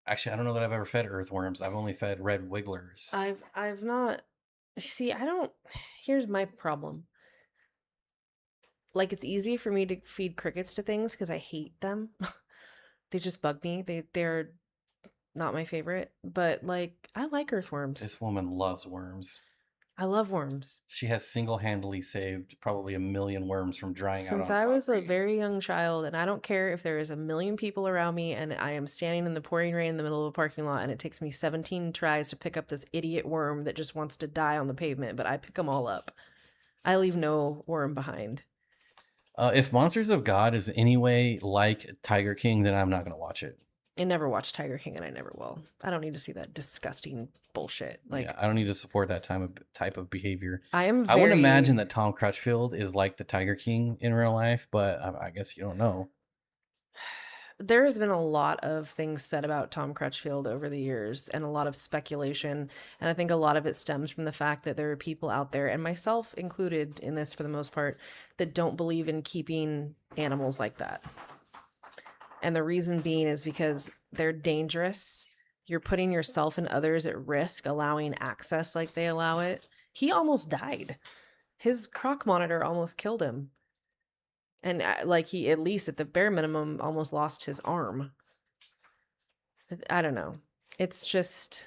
Actually, I don't know that I've ever fed earthworms. I've only fed red wigglers. I've not. See, I don't. Here's my problem. Like, it's easy for me to feed crickets to things because I hate them. They just bug me. They're not my favorite. But like, I like earthworms. This woman loves worms. I love worms. She has single-handedly saved probably 1 million worms from drying out Since on I was a concrete. very young child, and I don't care if there is a million people around me and I am standing in the pouring rain in the middle of a parking lot and it takes me 17 tries to pick up this idiot worm that just wants to die on the pavement, but I pick them all up. I leave no worm behind. If Monsters of God is any like Tiger King, then I'm not going to watch it. I never watched Tiger King and I never will. I don't need to see that disgusting bullshit. Like, Yeah, I don't need to support that type of behavior. I am I would very. imagine that Tom Crutchfield is like the Tiger King in real life, but I guess you don't know. There has been a lot of things said about Tom Crutchfield over the years and a lot of speculation. And I think a lot of it stems from the fact that there are people out there, and myself included in this for the most part, that don't believe in keeping animals like that. And the reason being is because they're dangerous. You're putting yourself and others at risk, allowing access like they allow it. He almost died. His croc monitor almost killed him. And like, he, at least at the bare minimum, almost lost his arm. I don't know. It's just,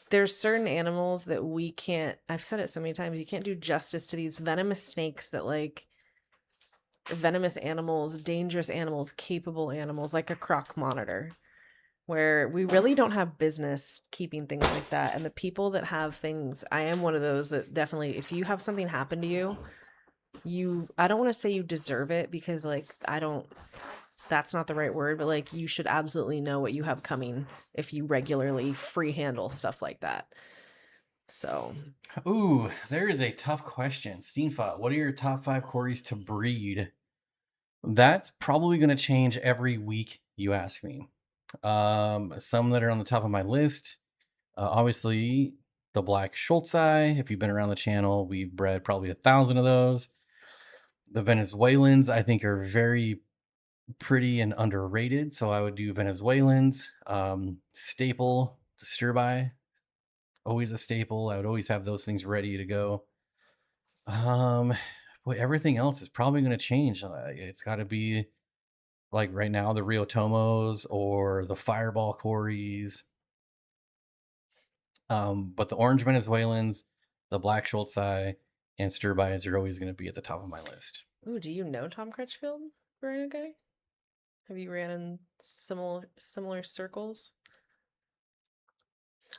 there's certain animals that we can't, I've said it so many times, you can't do justice to these venomous snakes that, like, venomous animals, dangerous animals, capable animals, like a croc monitor, where we really don't have business keeping things like that. And the people that have things, I am one of those that definitely, if you have something happen to you, I don't want to say you deserve it, because like, that's not the right word, but like, you should absolutely know what you have coming if you regularly free handle stuff like that. So, Ooh, there is a tough question. Steenfott, what are your top 5 quarries to breed? That's probably going to change every week you ask me. Some that are on the top of my list, obviously the black Schultzi. If you've been around the channel, we've bred probably 1,000 of those. The Venezuelans, I think, are very pretty and underrated, so I would do Venezuelans. Staple to stir by, always a staple. I would always have those things ready to go. Boy, everything else is probably going to change. It's got to be like right now the Rio Tomos or the Fireball Corys. But the orange Venezuelans, the black Schultzi, and stir bys are always going to be at the top of my list. ooh, do you know Tom Crutchfield, Verena guy? Have you ran in similar circles?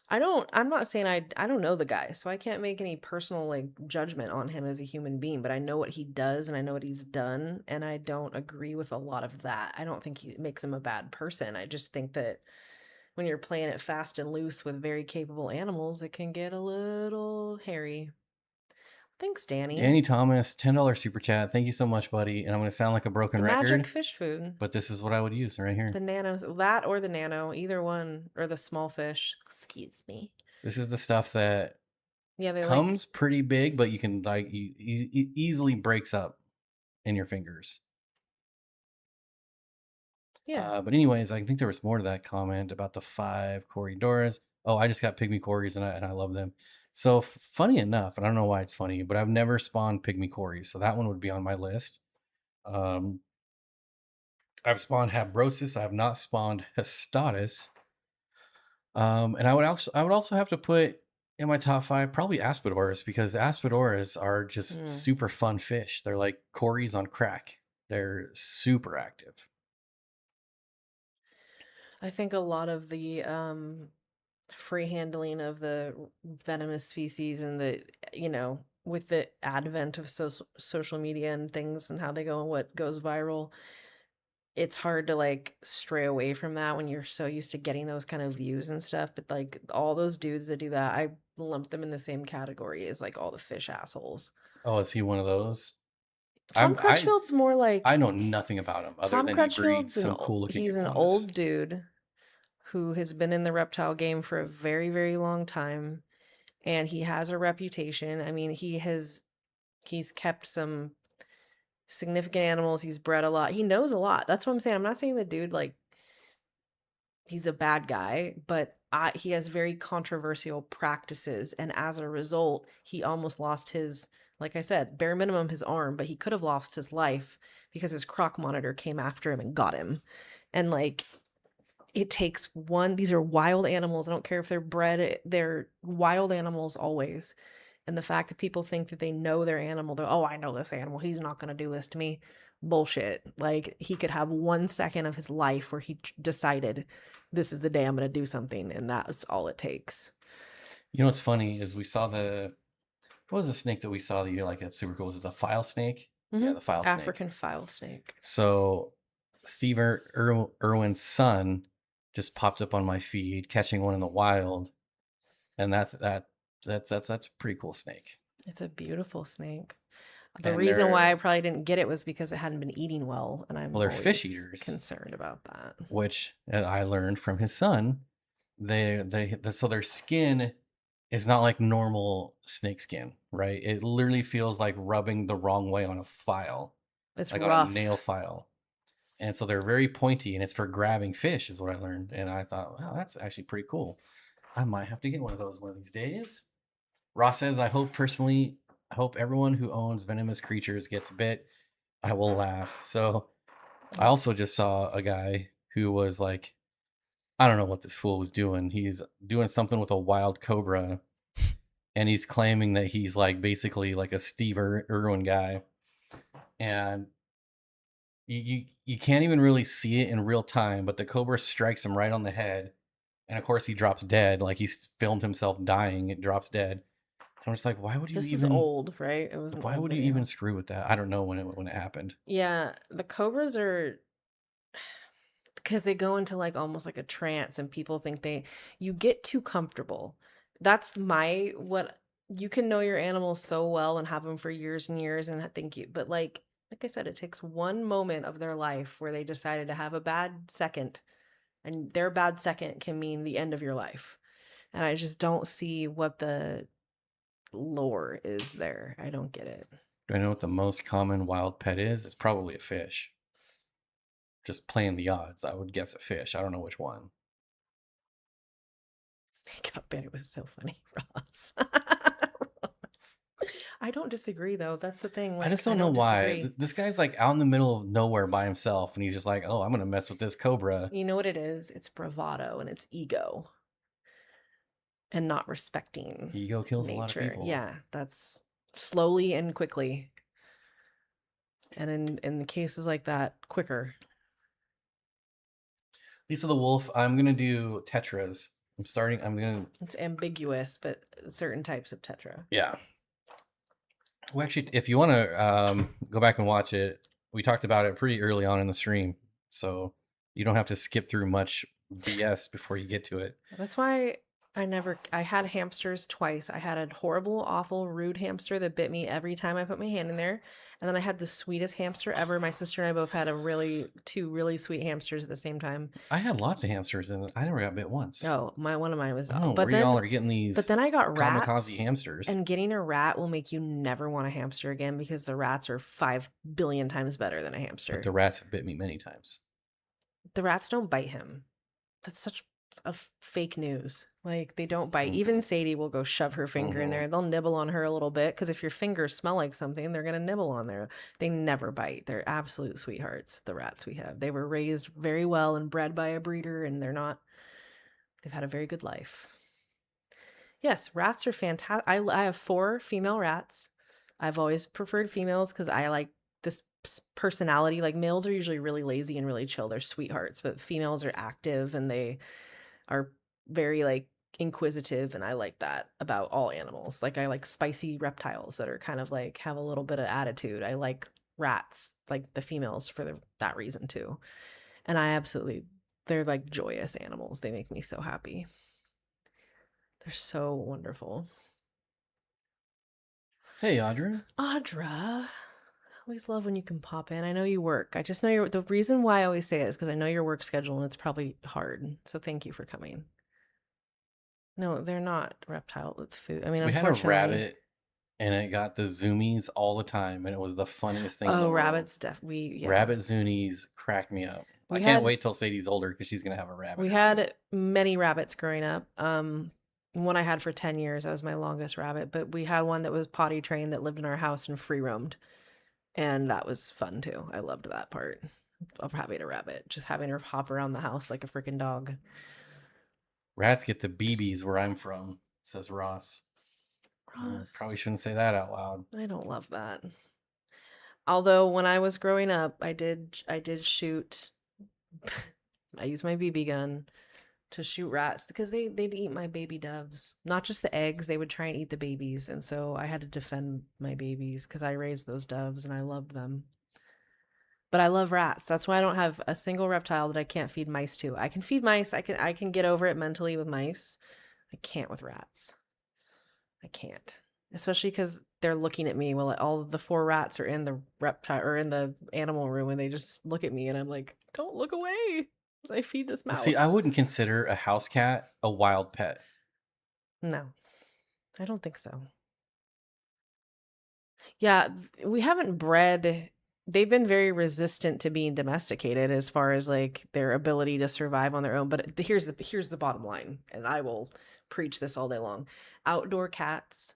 I'm not saying I don't know the guy, so I can't make any personal like judgment on him as a human being, but I know what he does and I know what he's done, and I don't agree with a lot of that. I don't think he makes him a bad person. I just think that when you're playing it fast and loose with very capable animals, it can get a little hairy. Thanks, Danny. Danny Thomas, $10 super chat. Thank you so much, buddy. And I'm going to sound like a broken The record, magic fish food. but this is what I would use right here. The nanos, that or the nano, either one, or the small fish. Excuse me. This is the stuff that Yeah, they like Comes pretty big, but you can like easily breaks up in your fingers. yeah. But anyways, I think there was more to that comment about the 5 Corridoras. Oh, I just got pygmy corys and I love them. So funny enough, and I don't know why it's funny, but I've never spawned pygmy corys, so that one would be on my list. Um, I've spawned Habrosis. I have not spawned Hestatus. And I would also have to put in my top 5 probably Aspidoras, because Aspidoras are just Mm. super fun fish. They're like corys on crack. They're super active. I think a lot of the free handling of the venomous species and the, with the advent of social media and things and how they go and what goes viral, it's hard to like stray away from that when you're so used to getting those kind of views and stuff. But like all those dudes that do that, I lump them in the same category as like all the fish assholes. Oh, is he one of those? Tom I Crutchfield's more I like know nothing about him other Tom than he breeds Crutchfield's some cool looking he's an iguanas. old dude who has been in the reptile game for a very, very long time, and he has a reputation. I mean, he's kept some significant animals, he's bred a lot. He knows a lot. That's what I'm saying. I'm not saying the dude like he's a bad guy, but he has very controversial practices, and as a result, he almost lost his, like I said, bare minimum his arm, but he could have lost his life because his croc monitor came after him and got him. And like it takes one, these are wild animals. I don't care if they're bred, they're wild animals always. And the fact that people think that they know their animal, they're, oh, I know this animal, he's not going to do this to me. Bullshit. Like he could have 1 second of his life where he decided this is the day I'm going to do something, and that's all it takes. You know what's funny is we saw what was the snake that we saw that you like that's super cool? Was it the file snake? Yeah, the file snake. African file snake. So Steve Irwin's son just popped up on my feed catching one in the wild, and that's a pretty cool snake. It's a beautiful snake. The And reason why I they're probably didn't get it was because it hadn't been eating well, and I'm well, they're fish always eaters, concerned about that. which I learned from his son. So their skin is not like normal snake skin, right? It literally feels like rubbing the wrong way on a file, It's like on a nail rough. file. And so they're very pointy, and it's for grabbing fish, is what I learned. And I thought, wow, that's actually pretty cool. I might have to get one of those one of these days. Ross says, I hope everyone who owns venomous creatures gets bit. I will laugh. So I also It's just saw a guy who was like, I don't know what this fool was doing. He's doing something with a wild cobra, and he's claiming that he's like basically like a Steve Irwin guy. And you can't even really see it in real time, but the cobra strikes him right on the head, and of course he drops dead. Like he's filmed himself dying, it drops dead. I'm just like, this is old, right? It was an why old would you even video. screw with that? I don't know when it happened. Yeah, the cobras are because they go into like almost like a trance, and people think you get too comfortable. That's my what you can know your animals so well and have them for years and years and think you, but like I said, it takes one moment of their life where they decided to have a bad second, and their bad second can mean the end of your life. And I just don't see what the lore is there. I don't get it. Do I know what the most common wild pet is? It's probably a fish. Just playing the odds, I would guess a fish. I don't know which one. God, bet it was so funny, Ross. Ross. I don't disagree though. That's the thing. I just I don't know don't why. disagree. This guy's like out in the middle of nowhere by himself, and he's just like, "Oh, I'm gonna mess with this cobra." You know what it is? It's bravado and it's ego and not respecting Ego kills a lot of nature. people. Yeah, that's slowly and quickly. And in the cases like that, quicker. Lisa the Wolf. I'm gonna do tetras. I'm gonna. It's ambiguous, but certain types of tetra. Yeah. Well, actually, if you want to go back and watch it, we talked about it pretty early on in the stream, so you don't have to skip through much BS before you get to it. That's why I had hamsters twice. I had a horrible, awful, rude hamster that bit me every time I put my hand in there. And then I had the sweetest hamster ever. My sister and I both had two really sweet hamsters at the same time. I had lots of hamsters and I never got bit once. Oh, one of mine was, I don't know but where y'all then, are getting but these then I got kamikaze rats, hamsters. and getting a rat will make you never want a hamster again because the rats are 5 billion times better than a But hamster. the rats have bit me many times. The rats don't bite him. That's such a fake news. Like, they don't bite. Mhm. Even Sadie will go shove her finger in there. They'll nibble on her a little bit because if your fingers smell like something, they're going to nibble on there. They never bite. They're absolute sweethearts, the rats we have. They were raised very well and bred by a breeder, and they've had a very good life. Yes, rats are fantastic. I have 4 female rats. I've always preferred females because I like this personality. Like, males are usually really lazy and really chill. They're sweethearts, but females are active and they are very like inquisitive, and I like that about all animals. Like, I like spicy reptiles that are kind of like have a little bit of attitude. I like rats, like the females, for that reason too. And they're like joyous animals. They make me so happy. They're so wonderful. Hey, Audra. Audra, I always love when you can pop in. I know you work. I just know the reason why I always say it is because I know your work schedule and it's probably hard. So thank you for coming. No, they're not reptile with food. I mean, We had a unfortunately, rabbit and it got the zoomies all the time, and it was the funniest thing in the oh, world. rabbits, yeah. Rabbit zoonies crack me up. We I can't had- wait till Sadie's older because she's gonna have a rabbit. We or had two. many rabbits growing up. One I had for 10 years. That was my longest rabbit. But we had one that was potty trained that lived in our house and free roamed. And that was fun too. I loved that part of having a rabbit, just having her hop around the house like a freaking dog. Rats get the BBs where I'm from, says Ross. Ross. Probably shouldn't say that out loud. I don't love that. Although when I was growing up, I did shoot. I used my BB gun to shoot rats because they'd eat my baby doves. Not just the eggs, they would try and eat the babies. And so I had to defend my babies because I raised those doves and I loved them. But I love rats. That's why I don't have a single reptile that I can't feed mice to. I can feed mice. I can get over it mentally with mice. I can't with rats. I can't. Especially because they're looking at me while all of the 4 rats are in the reptile or in the animal room, and they just look at me and I'm like, don't look away. I feed this mouse. See, I wouldn't consider a house cat a wild pet. No, I don't think so. Yeah, we haven't bred. They've been very resistant to being domesticated as far as like their ability to survive on their own. But here's the bottom line, and I will preach this all day long. Outdoor cats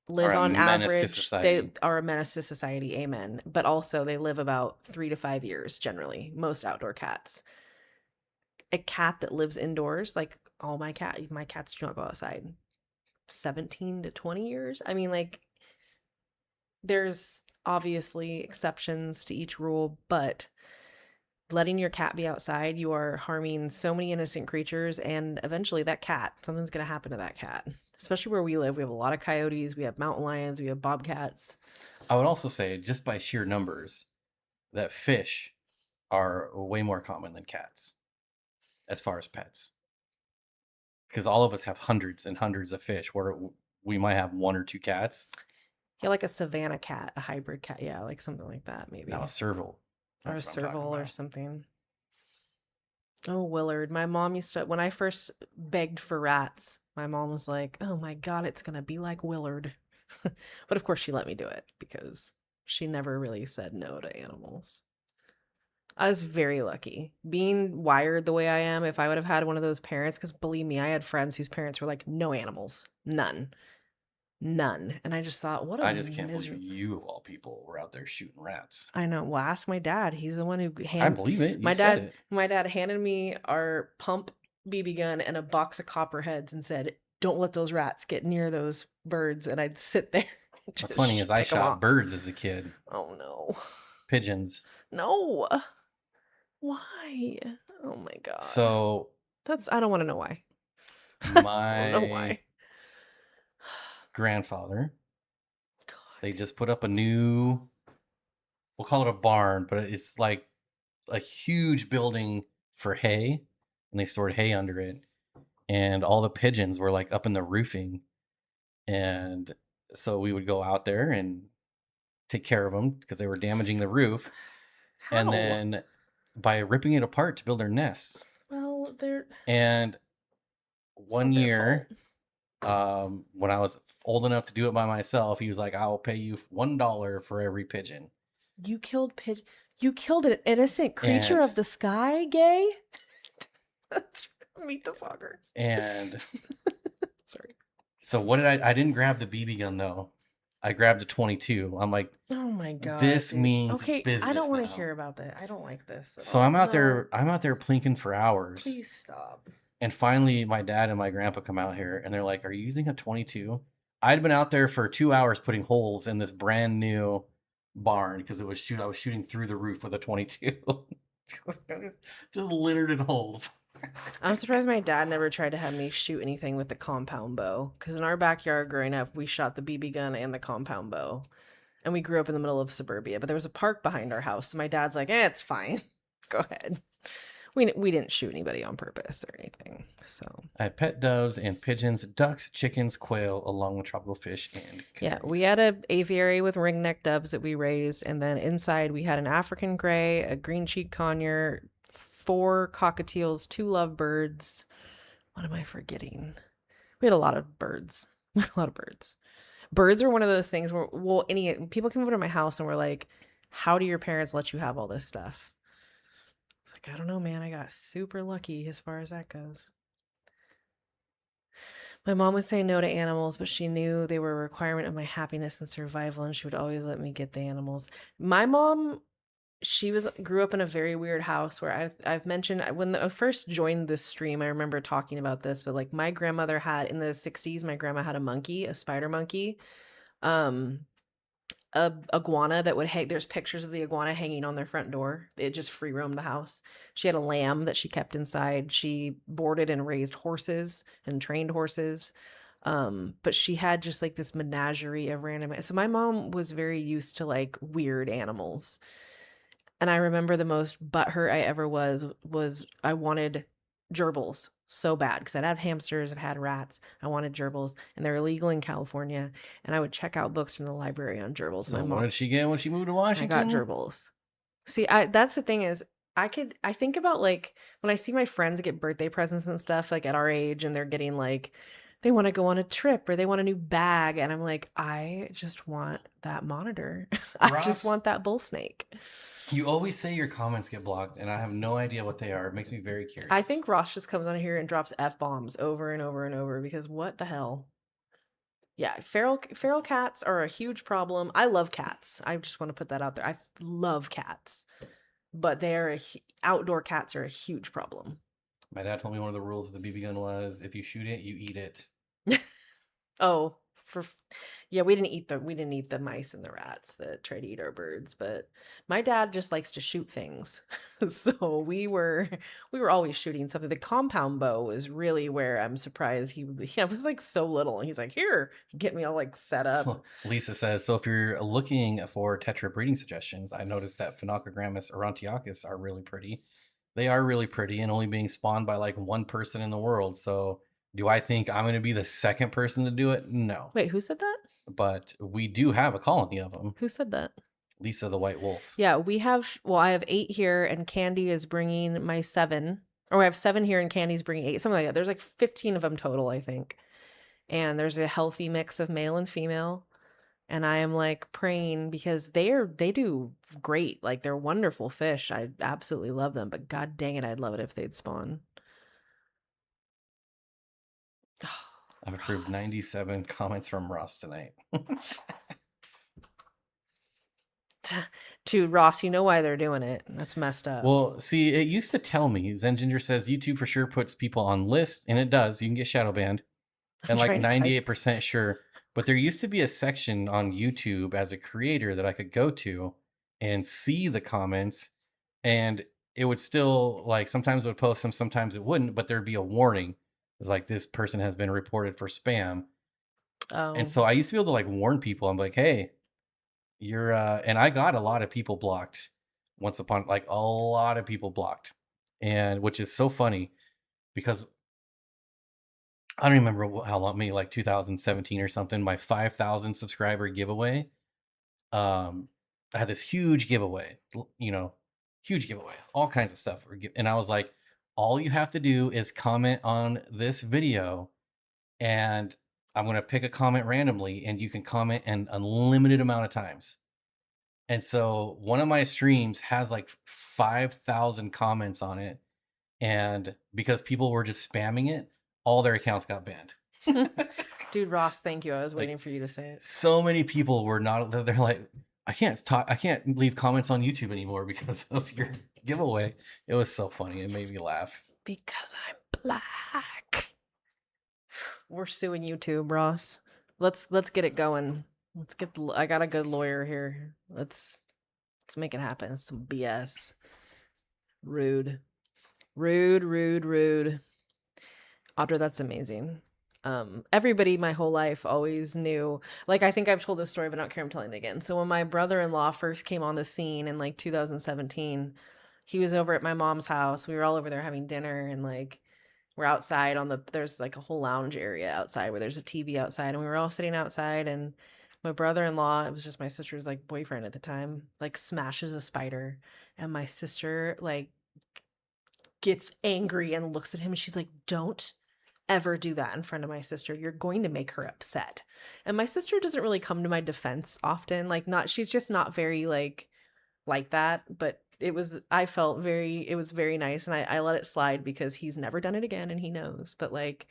live Are a on menace to average. They society. are a menace to society. Amen. But also they live about 3 to 5 years generally. Most outdoor cats. A cat that lives indoors, like all my cats do not go outside. 17 to 20 years. I mean, like, there's obviously exceptions to each rule, but letting your cat be outside, you are harming so many innocent creatures, and eventually something's going to happen to that cat. Especially where we live, we have a lot of coyotes, we have mountain lions, we have bobcats. I would also say, just by sheer numbers, that fish are way more common than cats as far as pets. Because all of us have hundreds and hundreds of fish, where we might have 1 or 2 cats. Yeah, like a savanna cat, a hybrid cat. Yeah, like something like that, maybe. Now a serval. Or a That's what I'm talking serval or about. something. Oh, Willard. My mom used to, when I first begged for rats, my mom was like, oh my God, it's going to be like Willard. But of course, she let me do it because she never really said no to animals. I was very lucky. Being wired the way I am, if I would have had one of those parents, because believe me, I had friends whose parents were like, no animals, none. None. And I just thought, what a I just can't believe you, of all people, were out there shooting rats. I know. Well, ask my dad. He's the one who I believe it. You said it. My dad handed me our pump BB gun and a box of copperheads and said, don't let those rats get near those birds. And I'd sit there. What's funny is I shot birds as a kid. Oh no. Pigeons. No. Why? Oh my God. So I don't want to know why. my I don't know why. grandfather, God. they just put up a new, we'll call it a barn, but it's like a huge building for hay, and they stored hay under it. and all the pigeons were like up in the roofing. And so we would go out there and take care of them because they were damaging the roof. And How? then by ripping it apart to build their nests. Well, And it's one not their fault. year, when I was old enough to do it by myself, he was like, "I will pay you $1 for every pigeon." You killed You killed an innocent creature And of the sky, gay? That's Meet the Foggers. and Sorry. so what did I didn't grab the BB gun though. I grabbed a 22. I'm like, Oh my god, this dude. means Okay, I business don't want to now. hear about that. I don't like this at So all. No, I'm out there plinking for hours. please stop. And finally my dad and my grandpa come out here and they're like, "Are you using a 22?" I'd been out there for 2 hours putting holes in this brand new barn because I was shooting through the roof with a 22. Just littered in holes. I'm surprised my dad never tried to have me shoot anything with the compound bow. Because in our backyard growing up, we shot the BB gun and the compound bow. And we grew up in the middle of suburbia, but there was a park behind our house. So my dad's like, it's fine. Go ahead. We didn't shoot anybody on purpose or anything. So I had pet doves and pigeons, ducks, chickens, quail, along with tropical fish and yeah, we canaries. had a aviary with ringneck doves that we raised, and then inside we had an African gray, a green cheek conure, 4 cockatiels, 2 lovebirds. What am I forgetting? We had a lot of birds. A lot of birds. Birds are one of those things where, well, any people come over to my house and we're like, "How do your parents let you have all this stuff?" It's like, I don't know, man. I got super lucky as far as that goes. My mom would say no to animals, but she knew they were a requirement of my happiness and survival, and she would always let me get the animals. My mom, she was grew up in a very weird house where I've mentioned when I first joined this stream, I remember talking about this, but like my grandmother had in the 60s, my grandma had a monkey, a spider monkey. Um, a iguana that would hang there's pictures of the iguana hanging on their front door. It just free roamed the house. She had a lamb that she kept inside. She boarded and raised horses and trained horses. But she had just like this menagerie of random. So my mom was very used to like weird animals. And I remember the most butthurt I ever was I wanted gerbils so bad because I'd have hamsters, I've had rats. I wanted gerbils, and they're illegal in California. And I would check out books from the library on gerbils. And So my what mom, did she get when she moved to I got Washington? gerbils. See, I that's the thing is I think about like when I see my friends get birthday presents and stuff like at our age and they're getting like they want to go on a trip or they want a new bag and I'm like, I just want that monitor. I just Ross, want that bull snake. you always say your comments get blocked, and I have no idea what they are. It makes me very I curious. think Ross just comes on here and drops F bombs over and over and over because what the hell? Yeah, feral cats are a huge problem. I love cats. I just want to put that out there. I love cats, but outdoor cats are a huge problem. My dad told me one of the rules of the BB gun was if you shoot it, you eat it. Oh, yeah, we didn't eat the mice and the rats that try to eat our birds, but my dad just likes to shoot things. So we were always shooting something. The compound bow is really where I'm surprised he was like so little and he's like, "Here, get me all like set up." Lisa says, so if you're looking for tetra breeding suggestions, I noticed that Phenocogrammus orontiacus are really pretty. They are really pretty and only being spawned by like one person in the world. So do I think I'm going to be the second person to do it? No. Wait, who said that? But we do have a colony of them. Who said that? Lisa the white wolf. Yeah, I have 8 here and Candy is bringing my 7. Or I have 7 here and Candy's bringing 8. Something like that. There's like 15 of them total, I think. And there's a healthy mix of male and female. And I am like praying because they do great. Like they're wonderful fish. I absolutely love them, but god dang it, I'd love it if they'd spawn. I've approved Ross. 97 comments from Ross tonight. To Ross, you know why they're doing it. That's messed up. Well, see, it used to tell me, Zen Ginger says YouTube for sure puts people on lists, and it does. You can get shadow banned. And like trying to type. 98% sure. But there used to be a section on YouTube as a creator that I could go to and see the comments, and it would still like sometimes it would post them, sometimes it wouldn't, but there'd be a warning. It's like this person has been reported for spam. Oh. And so I used to be able to like warn people. I'm like, hey, you're and I got a lot of people blocked once upon like a lot of people blocked. And which is so funny because I don't remember how long, maybe like 2017 or something, my 5,000 subscriber giveaway. I had this huge giveaway, huge giveaway, all kinds of stuff. And I was like, all you have to do is comment on this video, and I'm going to pick a comment randomly, and you can comment an unlimited amount of times. And so one of my streams has like 5,000 comments on it. And because people were just spamming it, all their accounts got banned. Dude, Ross, thank you. I was Like, waiting for you to say it. so many people were not, they're like, I can't leave comments on YouTube anymore because of your giveaway. It was so funny. It made me laugh. Because I'm black. We're suing YouTube, Ross. Let's get it going. I got a good lawyer here. Let's make it happen. Some BS. Rude. Rude. Audra, that's amazing. Everybody my whole life always knew, like, I think I've told this story, but I don't care, I'm telling it again. So when my brother-in-law first came on the scene in like 2017, he was over at my mom's house. We were all over there having dinner, and like we're outside there's like a whole lounge area outside where there's a TV outside, and we were all sitting outside, and my brother-in-law, it was just my sister's like boyfriend at the time, like smashes a spider, and my sister like gets angry and looks at him, and she's like, "Don't ever do that in front of my sister. You're going to make her upset." And my sister doesn't really come to my defense often. Like, she's just not very like that. But it was very nice. And I let it slide because he's never done it again and he knows. But like,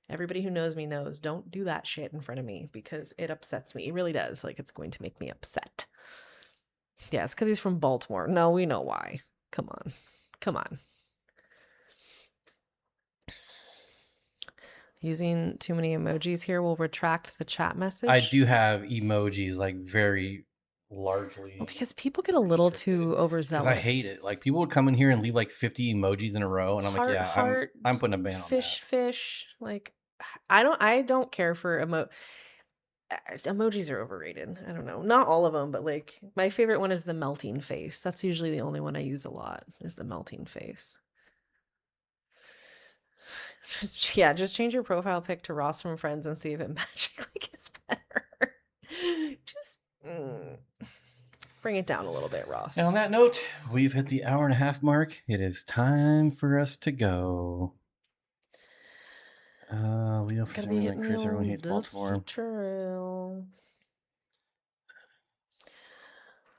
everybody who knows me knows, don't do that shit in front of me because it upsets me. It really does. Like, it's going to make me upset. Yeah, it's because he's from Baltimore. No, we know why. Come on. Using too many emojis here will retract the chat message. I do have emojis like very largely. Well, because people get a little too overzealous. Because I hate it. Like, people would come in here and leave like 50 emojis in a row, and I'm like, yeah, I'm putting a ban on that. Fish. Like, I don't care for emojis are overrated. I don't know. Not all of them, but like my favorite one is the melting face. That's usually the only one I use a lot, is the melting face. Just change your profile pic to Ross from Friends and see if it magically gets better. Just bring it down a little bit, Ross. And on that note, we've hit the 1.5 hour mark. It is time for us to go. Leo, for some reason, Chris, everyone hates Baltimore. Trail.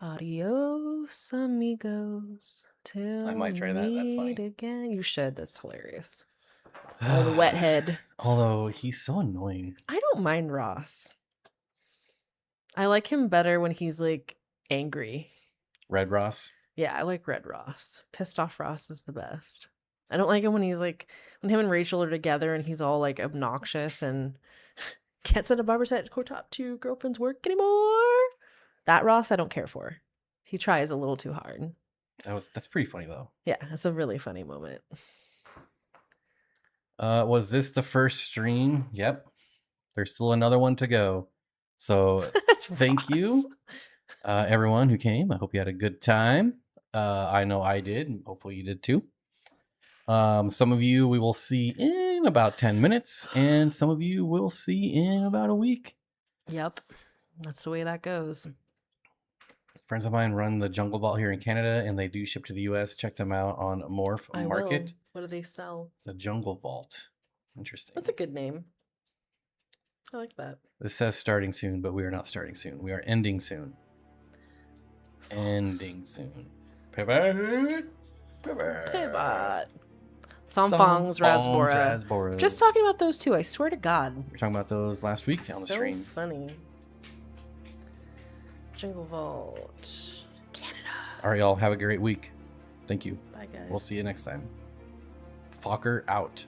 Adios, amigos. Till I might try that. That's funny. Again. You should. That's hilarious. Oh, the wet head. Although he's so annoying. I don't mind Ross. I like him better when he's like angry. Red Ross? Yeah, I like Red Ross. Pissed off Ross is the best. I don't like him when he's like, when him and Rachel are together and he's all like obnoxious and can't send a barber set top to girlfriend's work anymore. That Ross I don't care for. He tries a little too hard. That's pretty funny though. Yeah, that's a really funny moment. Was this the first stream? Yep. There's still another one to go. So thank you, everyone who came. I hope you had a good time. I know I did, and hopefully you did too. Some of you we will see in about 10 minutes, and some of you we'll see in about a week. Yep. That's the way that goes. Friends of mine run the Jungle Vault here in Canada, and they do ship to the US. Check them out on Morph Market. What do they sell? The Jungle Vault. Interesting. That's a good name. I like that. This says starting soon, but we are not starting soon. We are ending soon. False. Ending soon. Pivot. Sampangs, Rasbora. Just talking about those two. I swear to God. We were talking about those last week on the stream. So funny. Jungle Vault, Canada. All right, y'all. Have a great week. Thank you. Bye, guys. We'll see you next time. Fokker out.